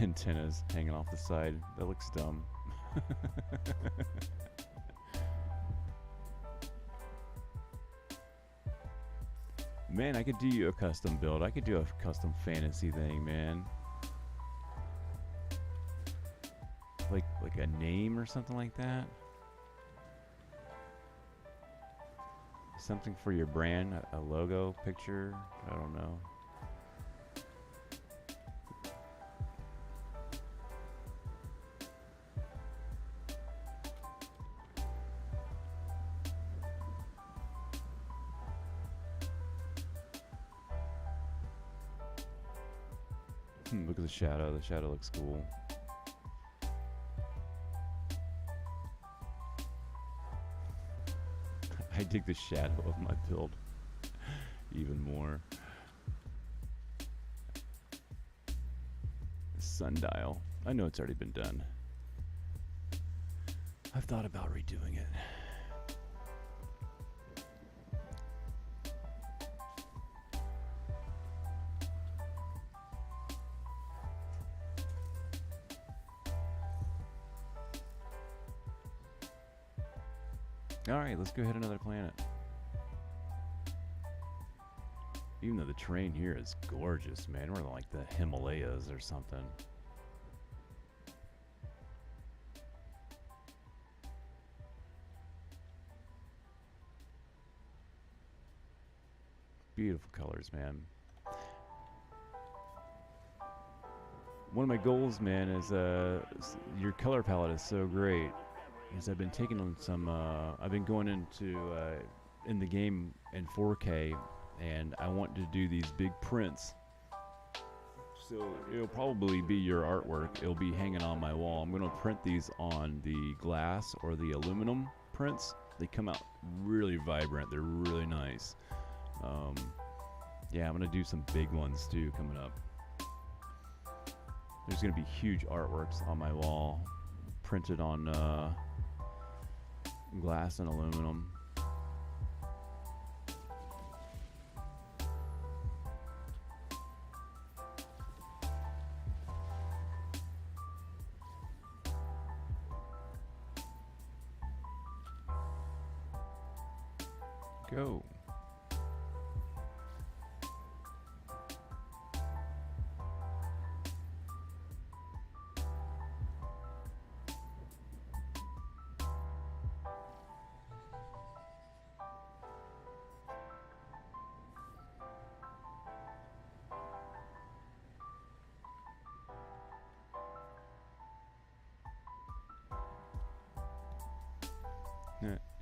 antennas hanging off the side. That looks dumb. Man, I could do you a custom build. I could do a custom fantasy thing, man. Like a name or something like that. Something for your brand, a logo, picture, I don't know. Look at the shadow. The shadow looks cool. I dig the shadow of my build even more. Sundial. I know it's already been done. I've thought about redoing it. Alright, let's go hit another planet. Even though the terrain here is gorgeous, man. We're like the Himalayas or something. Beautiful colors, man. One of my goals, man, is your color palette is so great. Is I've been taking on some, I've been going into, in the game in 4K, and I want to do these big prints. So it'll probably be your artwork. It'll be hanging on my wall. I'm going to print these on the glass or the aluminum prints. They come out really vibrant. They're really nice. Yeah, I'm going to do some big ones too coming up. There's going to be huge artworks on my wall, printed on glass and aluminum. Go.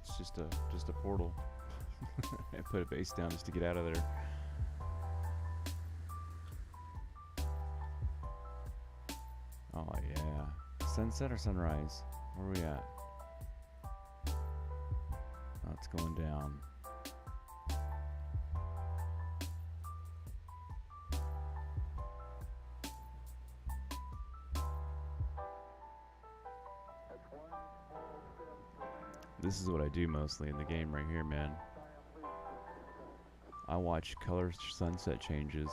It's just a portal. I put a base down just to get out of there. Oh yeah. Sunset or sunrise? Where are we at? Oh, it's going down. This is what I do mostly in the game right here, man. I watch color sunset changes.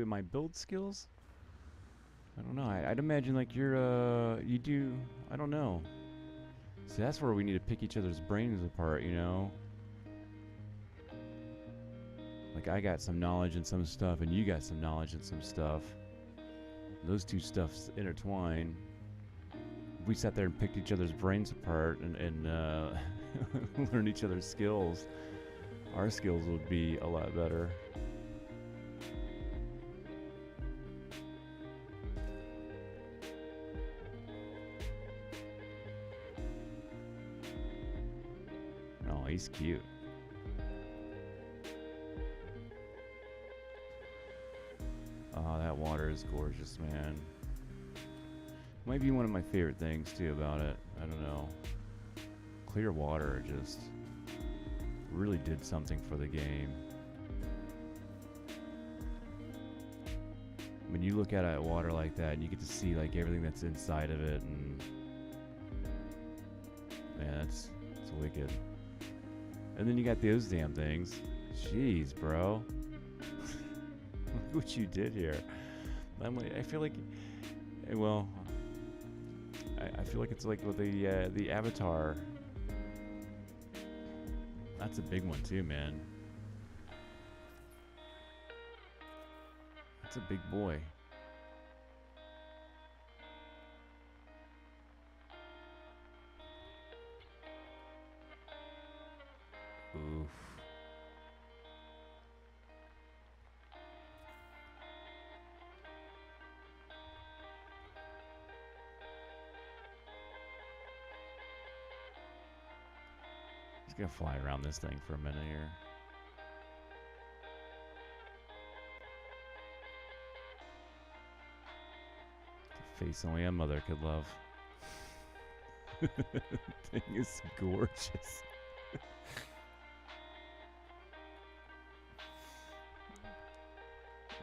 My build skills? I don't know. I'd imagine like you do. I don't know. See, that's where we need to pick each other's brains apart, you know. Like I got some knowledge in some stuff, and you got some knowledge in some stuff. Those two stuffs intertwine. If we sat there and picked each other's brains apart and learned each other's skills, our skills would be a lot better. Oh, he's cute. Oh, that water is gorgeous, man. Might be one of my favorite things too about it. I don't know. Clear water just really did something for the game. When you look at water like that and you get to see like everything that's inside of it, and man, it's wicked. And then you got those damn things. Jeez, bro. Look what you did here. I feel like, well, I feel like it's like with the Avatar. That's a big one too, man. That's a big boy. Oof. Just gonna fly around this thing for a minute here. It's a face only a mother could love. Thing is gorgeous.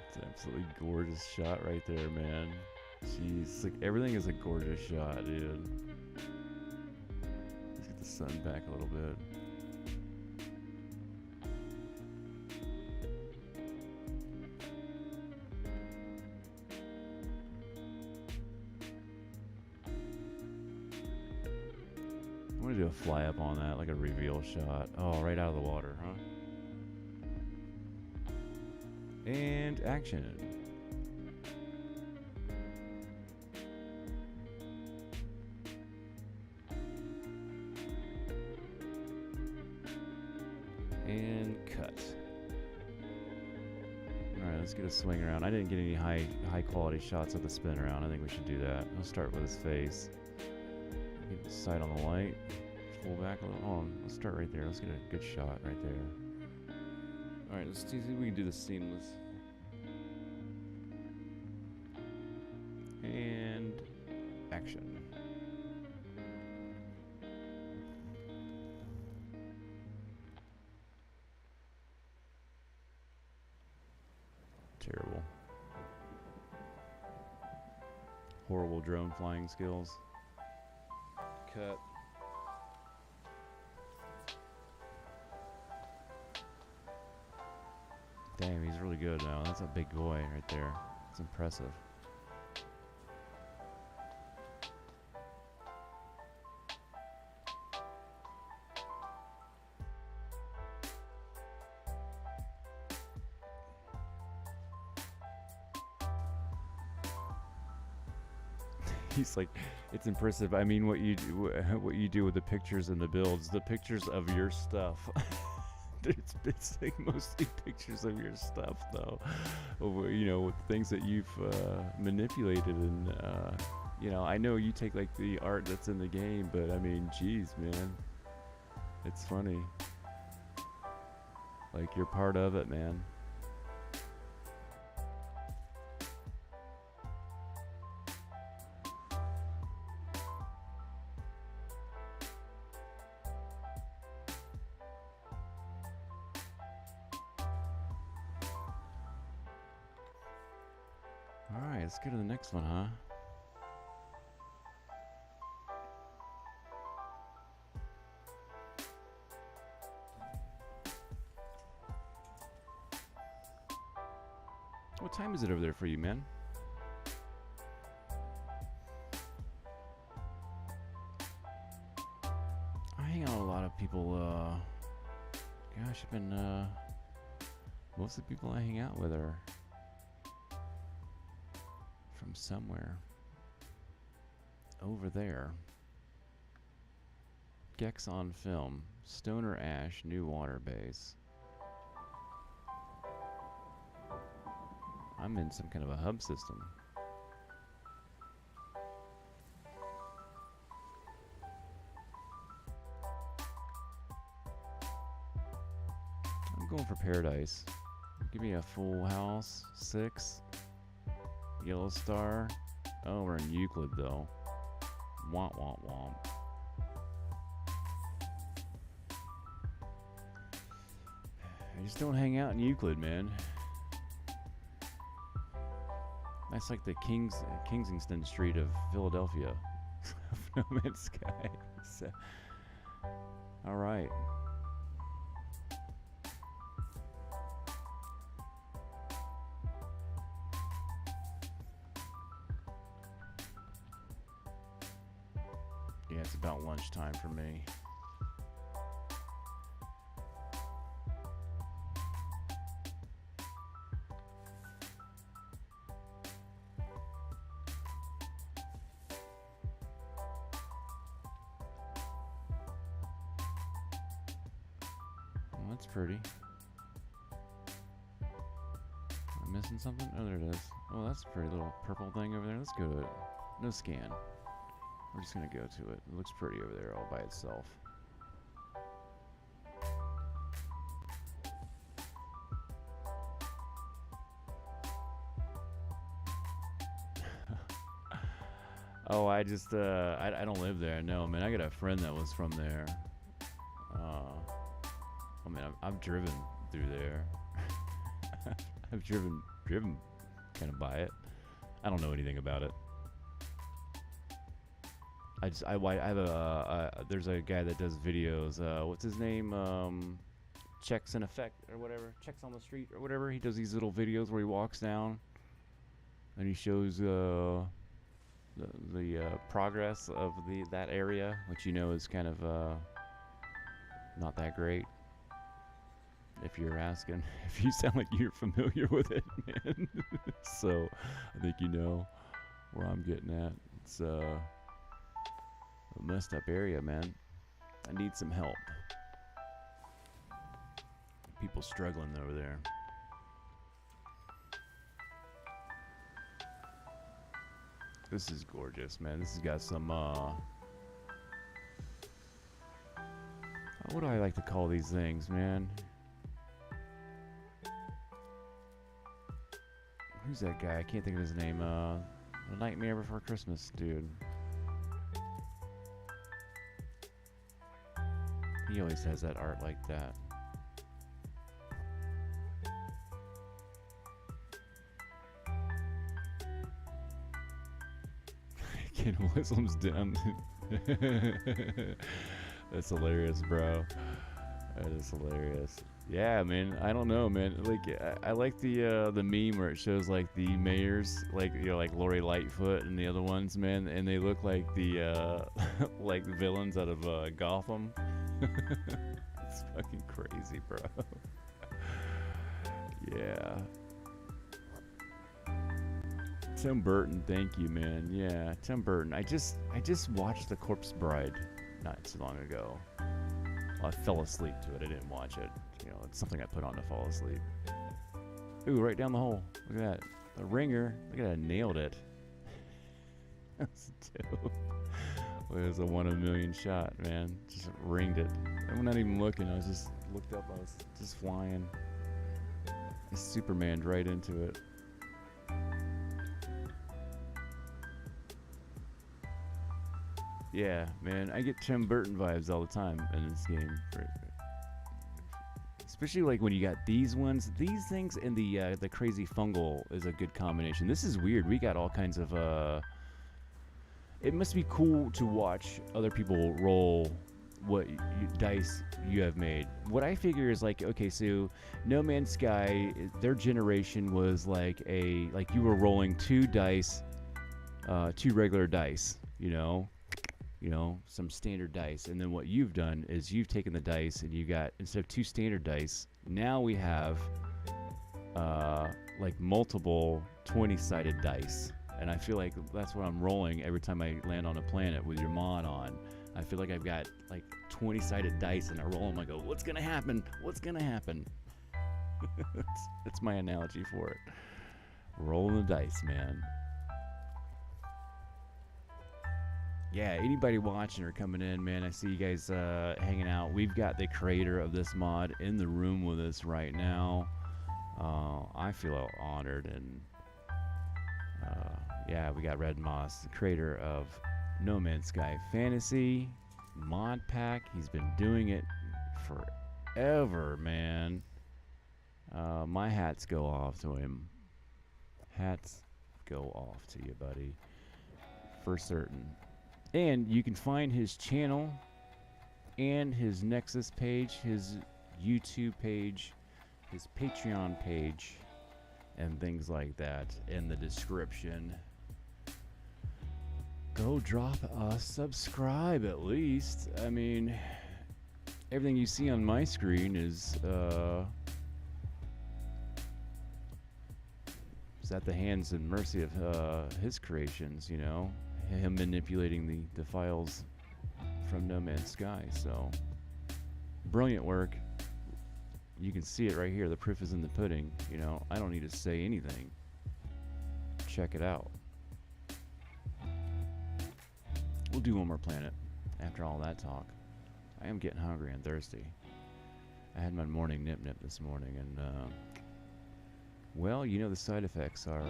It's an absolutely gorgeous shot right there, man. Jeez, like everything is a gorgeous shot, dude. Let's get the sun back a little bit. I'm gonna do a fly up on that, like a reveal shot. Oh, right out of the water, huh? And action. And cut. Alright, let's get a swing around. I didn't get any high quality shots of the spin around. I think we should do that. Let's start with his face. Get the sight on the light. Pull back a little. Oh, let's start right there. Let's get a good shot right there. Alright, let's see if we can do the seamless. And action. Terrible. Horrible drone flying skills. Cut. Damn, he's really good now. That's a big boy right there. It's impressive. He's like, it's impressive. I mean, what you do with the pictures and the builds, the pictures of your stuff. It's like mostly pictures of your stuff, though. You know, with things that you've manipulated, and you know, I know you take like the art that's in the game, but I mean, geez, man, it's funny. Like, you're part of it, man. Alright, let's go to the next one, huh? What time is it over there for you, man? I hang out with a lot of people, gosh, I've been, most of the people I hang out with are from somewhere over there. Gex on Film, Stoner Ash, New Water Base. I'm in some kind of a hub system. I'm going for Paradise. Give me a full house, 6. Yellow Star. Oh, we're in Euclid though. Womp womp womp. I just don't hang out in Euclid, man. That's like the Kensington Street of Philadelphia. No Man's Sky. So, all right. Yeah, it's about lunchtime for me. Well, that's pretty. Am I missing something? Oh, there it is. Oh, that's a pretty little purple thing over there. Let's go to it. No scan. We're just gonna go to it. It looks pretty over there all by itself. Oh, I just I don't live there. No, man. I got a friend that was from there. I mean, I've driven through there. I've driven kind of by it. I don't know anything about it. I have there's a guy that does videos, what's his name, Checks in Effect or whatever, Checks on the Street or whatever. He does these little videos where he walks down and he shows the progress of that area, which you know is kind of not that great. If you're asking, if you sound like you're familiar with it, man. So I think you know where I'm getting at. It's a messed up area, man. I need some help. People struggling over there. This is gorgeous, man. This has got some what do I like to call these things, man? Who's that guy? I can't think of his name. The Nightmare Before Christmas dude. He always has that art like that. Cannibalism's done. That's hilarious, bro. That is hilarious. Yeah, man. I don't know, man. Like, I like the meme where it shows like the mayors, like, you know, like Lori Lightfoot and the other ones, man, and they look like the like villains out of Gotham. It's fucking crazy, bro. Yeah. Tim Burton, thank you, man. Yeah, Tim Burton. I just watched The Corpse Bride not too long ago. I fell asleep to it. I didn't watch it. You know, it's something I put on to fall asleep. Ooh, right down the hole. Look at that. The ringer. Look at that. I nailed it. That's dope. Well, it was a 1 in a million shot, man. Just ringed it. I'm not even looking. I was just looked up. I was just flying. I Supermaned right into it. Yeah, man. I get Tim Burton vibes all the time in this game. Especially like when you got these ones. These things and the crazy fungal is a good combination. This is weird. We got all kinds of it must be cool to watch other people roll what dice you have made. What I figure is like, okay, so No Man's Sky, their generation was like you were rolling 2 dice, 2 regular dice, you know, some standard dice. And then what you've done is you've taken the dice and you got, instead of 2 standard dice, now we have like multiple 20-sided dice. And I feel like that's what I'm rolling every time I land on a planet with your mod on. I feel like I've got like 20-sided dice and I roll them. I go, what's gonna happen? What's gonna happen? That's my analogy for it. Rolling the dice, man. Yeah, anybody watching or coming in, man, I see you guys hanging out. We've got the creator of this mod in the room with us right now. I feel honored, and yeah, we got REDMAS, the creator of No Man's Sky Fantasy mod pack. He's been doing it forever, man. My hats go off to him. Hats go off to you, buddy, for certain. And you can find his channel and his Nexus page, his YouTube page, his Patreon page, and things like that in the description. Go drop a subscribe at least. I mean, everything you see on my screen is at the hands and mercy of his creations, you know, him manipulating the files from No Man's Sky. So brilliant work. You can see it right here. The proof is in the pudding. You know, I don't need to say anything. Check it out. We'll do one more planet after all that talk. I am getting hungry and thirsty. I had my morning nip this morning, and well, you know, the side effects are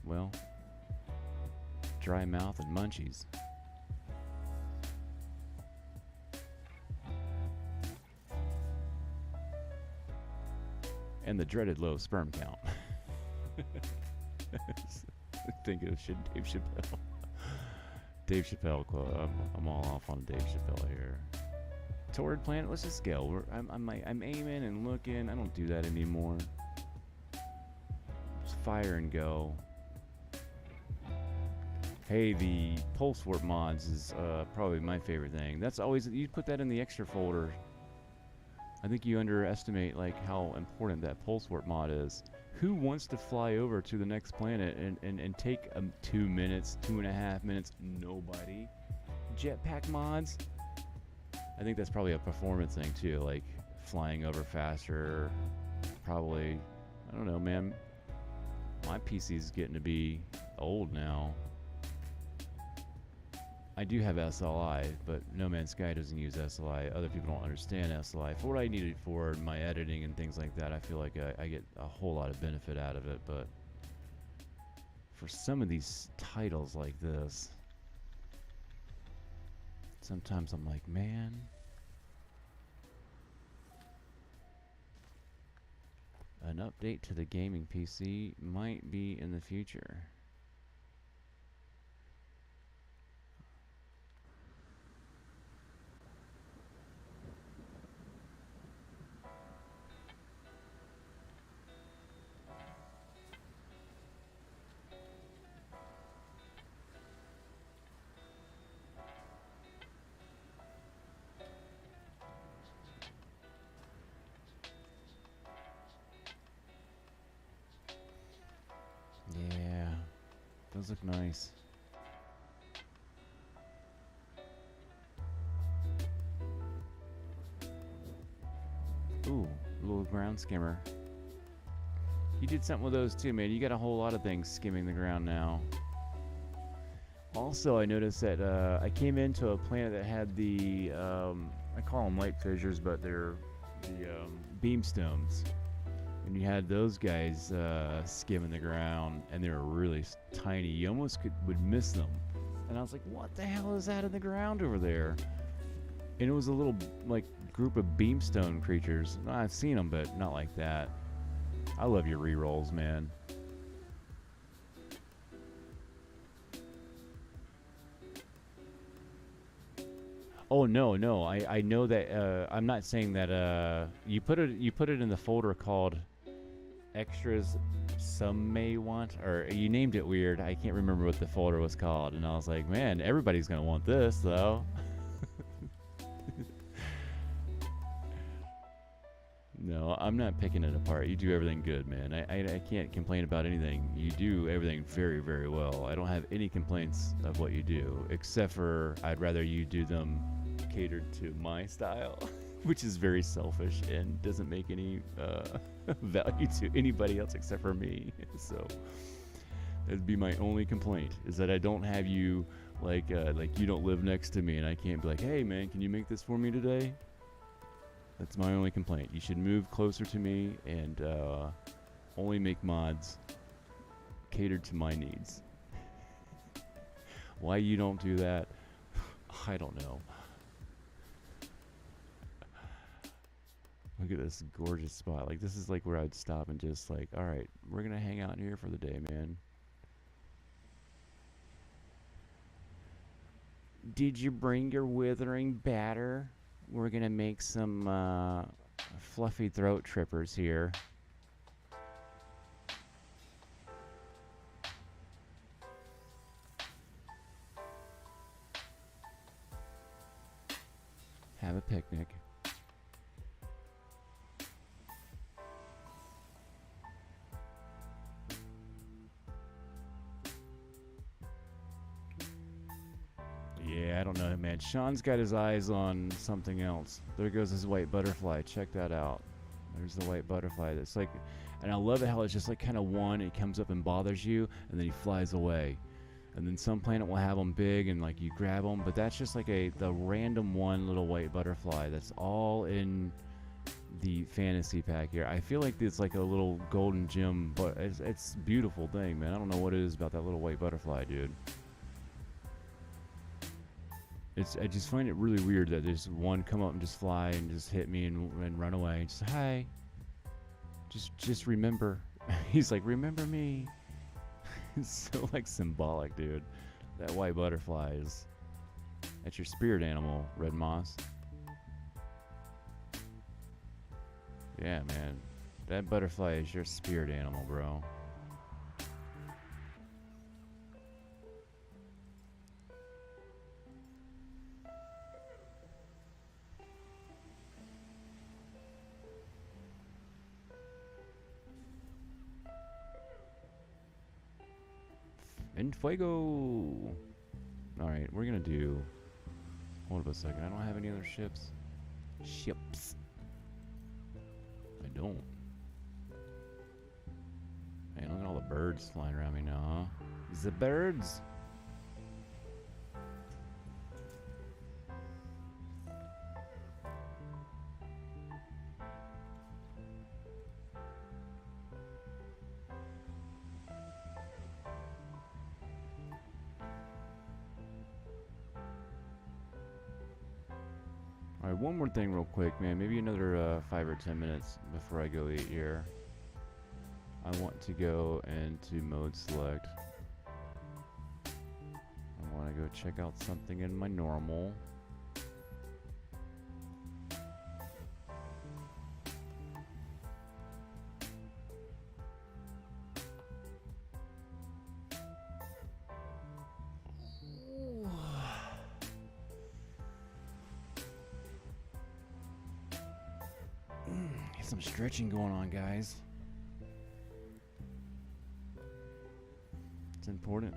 well, dry mouth and munchies. And the dreaded low sperm count. Thinking of Dave Chappelle. Dave Chappelle Club. I'm all off on Dave Chappelle here. Toward planet. Let's just go. I'm aiming and looking. I don't do that anymore. Just fire and go. Hey, the pulse warp mods is probably my favorite thing. That's always, you put that in the extra folder. I think you underestimate like how important that pulse warp mod is. Who wants to fly over to the next planet and take 2 minutes, 2.5 minutes? Nobody. Jetpack mods? I think that's probably a performance thing too, like flying over faster. Probably, I don't know, man. My PC's getting to be old now. I do have SLI, but No Man's Sky doesn't use SLI. Other people don't understand SLI. For what I need it for, my editing and things like that, I feel like I get a whole lot of benefit out of it. But for some of these titles like this, sometimes I'm like, man, an update to the gaming PC might be in the future. Those look nice. Ooh, a little ground skimmer. You did something with those too, man. You got a whole lot of things skimming the ground now. Also, I noticed that I came into a planet that had the, I call them light fissures, but they're the beamstones. And you had those guys skimming the ground, and they were really tiny. You almost would miss them. And I was like, what the hell is that in the ground over there? And it was a little, like, group of beamstone creatures. I've seen them, but not like that. I love your rerolls, man. Oh no, I know that I'm not saying that you put it in the folder called extras some may want, or you named it weird. I can't remember what the folder was called, and I was like, man, everybody's gonna want this though. No, I'm not picking it apart. You do everything good, man. I can't complain about anything. You do everything very, very well. I don't have any complaints of what you do, except for I'd rather you do them catered to my style, which is very selfish and doesn't make any value to anybody else except for me. So that'd be my only complaint, is that I don't have you like you don't live next to me and I can't be like, hey man, can you make this for me today? That's my only complaint. You should move closer to me and only make mods catered to my needs. Why you don't do that, I don't know. Look at this gorgeous spot. Like, this is like where I'd stop and just like, all right, we're gonna hang out here for the day, man. Did you bring your withering batter? We're gonna make some fluffy throat trippers here. Have a picnic. Yeah, I don't know, man. Sean's got his eyes on something else. There goes his white butterfly. Check that out. There's the white butterfly. That's like, and I love it how it's just like kind of one. It comes up and bothers you, and then he flies away. And then some planet will have them big, and like you grab them, but that's just like the random one little white butterfly. That's all in the fantasy pack here. I feel like it's like a little golden gem, but it's a beautiful thing, man. I don't know what it is about that little white butterfly, dude. I just find it really weird that there's one come up and just fly and just hit me and run away. Just hi. Just remember. He's like, remember me. It's so like symbolic, dude. That white butterfly is. That's your spirit animal, REDMAS. Yeah, man. That butterfly is your spirit animal, bro. En fuego! Alright, we're gonna do... Hold up a second, I don't have any other ships. Ships. I don't. Man, look at all the birds flying around me now, huh? The birds! Alright, one more thing real quick, man. Maybe another 5 or 10 minutes before I go eat here. I want to go into mode select. I want to go check out something in my normal. Some stretching going on, guys. It's important.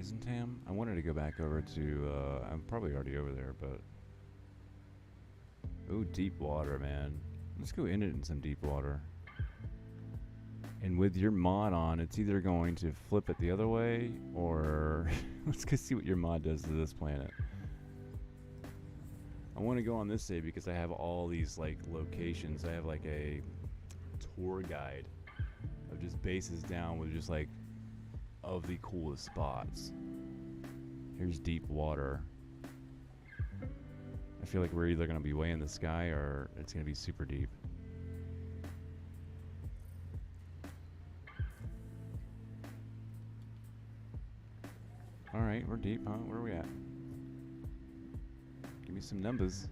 Byzantam? I wanted to go back over to, I'm probably already over there, but... Ooh, deep water, man. Let's go in it in some deep water. And with your mod on, it's either going to flip it the other way, or... Let's go see what your mod does to this planet. I want to go on this day because I have all these, like, locations. I have, like, a tour guide of just bases down with just, like, of the coolest spots. Here's deep water. I feel like we're either going to be way in the sky or it's going to be super deep. Alright, we're deep, huh? Where are we at? Give me some numbers.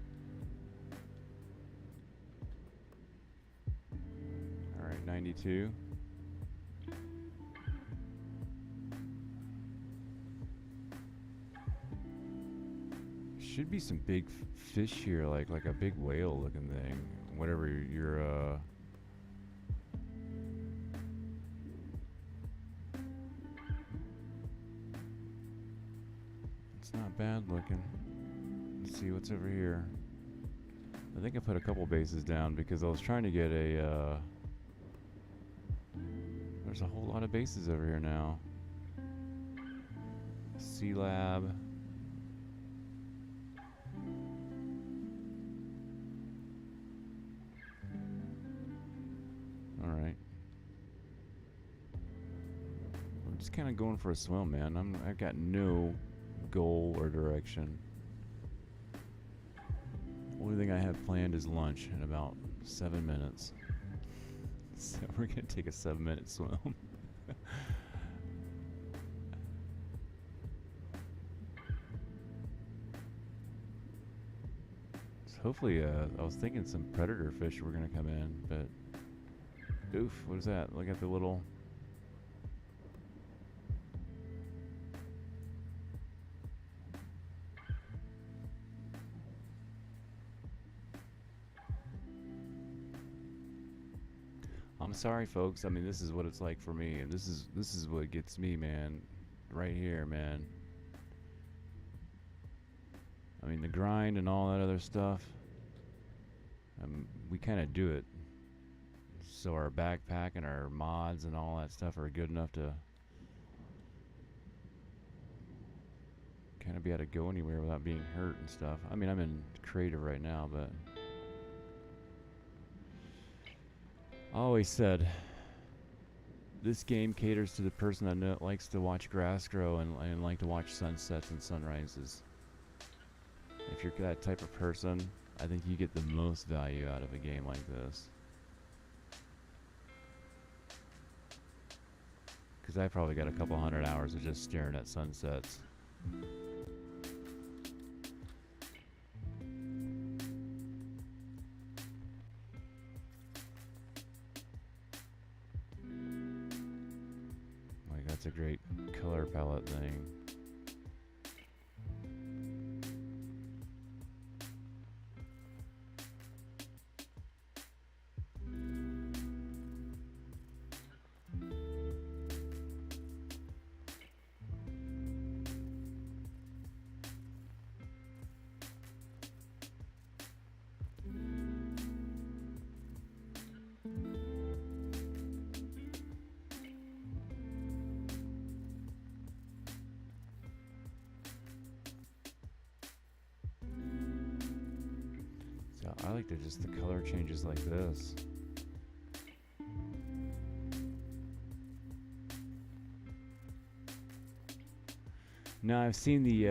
Alright, 92. Should be some big fish here, like a big whale looking thing. Whatever you're it's not bad looking. Let's see what's over here. I think I put a couple bases down because I was trying to get a there's a whole lot of bases over here now. Sea Lab. Alright. I'm just kind of going for a swim, man. I've got no goal or direction. Only thing I have planned is lunch in about 7 minutes. So we're gonna take a 7-minute swim. So hopefully, I was thinking some predator fish were gonna come in, but oof, what is that? Look at the little... I'm sorry, folks. I mean, this is what it's like for me, and this is what gets me, man. Right here, man. I mean, the grind and all that other stuff. We kind of do it. So our backpack and our mods and all that stuff are good enough to kind of be able to go anywhere without being hurt and stuff. I mean, I'm in creative right now, but I always said this game caters to the person that likes to watch grass grow and like to watch sunsets and sunrises. If you're that type of person, I think you get the most value out of a game like this. Because I probably got a couple 100 hours of just staring at sunsets. Like, that's a great color palette thing. I like to just the color changes like this. No, I've seen the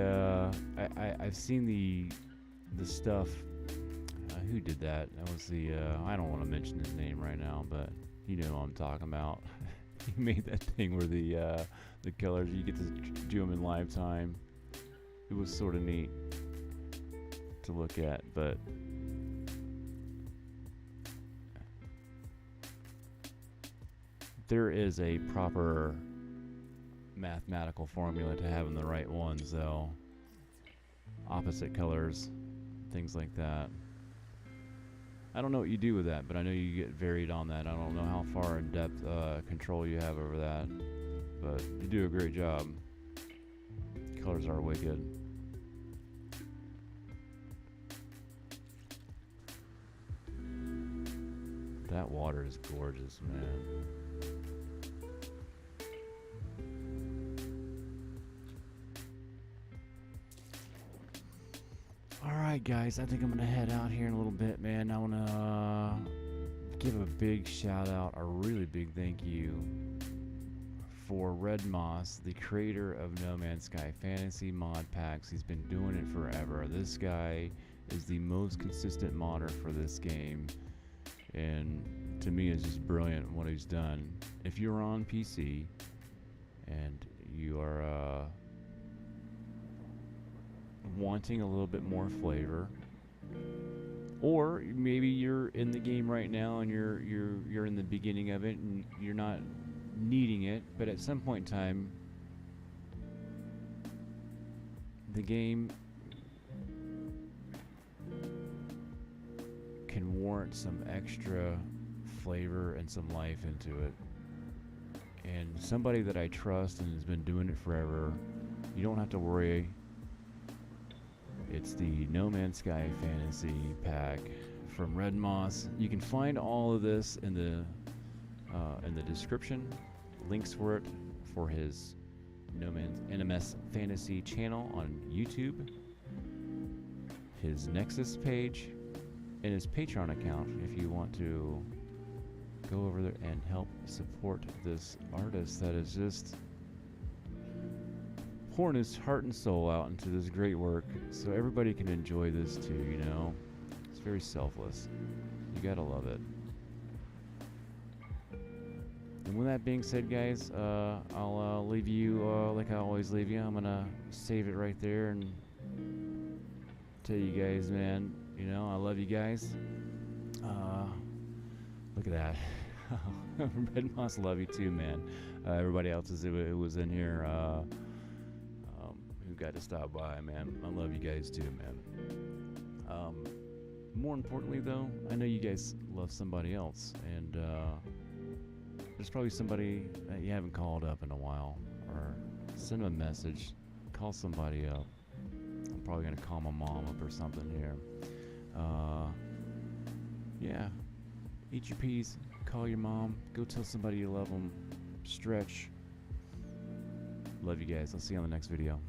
I've seen the stuff. Who did that? That was the I don't want to mention his name right now, but you know what I'm talking about. He made that thing where the colors you get to do them in live time. It was sort of neat to look at, but there is a proper mathematical formula to having the right ones, though. Opposite colors, things like that. I don't know what you do with that, but I know you get varied on that. I don't know how far in depth control you have over that, but you do a great job. colors are wicked. That water is gorgeous, man. Alright guys, I think I'm gonna head out here in a little bit, man. I wanna give a big shout out, a really big thank you for REDMAS, the creator of No Man's Sky Fantasy mod packs. He's been doing it forever. This guy is the most consistent modder for this game, and to me it's just brilliant what he's done. If you're on PC and you are wanting a little bit more flavor, or maybe you're in the game right now and you're in the beginning of it and you're not needing it, but at some point in time the game can warrant some extra flavor and some life into it. And somebody that I trust and has been doing it forever, you don't have to worry. It's the No Man's Sky Fantasy pack from REDMAS. You can find all of this in the description. Links for it for his NMS Fantasy channel on YouTube, his Nexus page, and his Patreon account if you want to go over there and help support this artist that is just pouring his heart and soul out into this great work so everybody can enjoy this too, you know. It's very selfless. You gotta love it. And with that being said, guys, I'll leave you like I always leave you. I'm gonna save it right there and tell you guys, man, you know, I love you guys. Look at that. REDMAS, love you too, man. Everybody else who was in here who got to stop by, man. I love you guys too, man. More importantly, though, I know you guys love somebody else, and there's probably somebody that you haven't called up in a while, or send them a message, call somebody up. I'm probably gonna call my mom up or something here. Yeah, eat your peas, call your mom, go tell somebody you love them, stretch. Love you guys. I'll see you on the next video.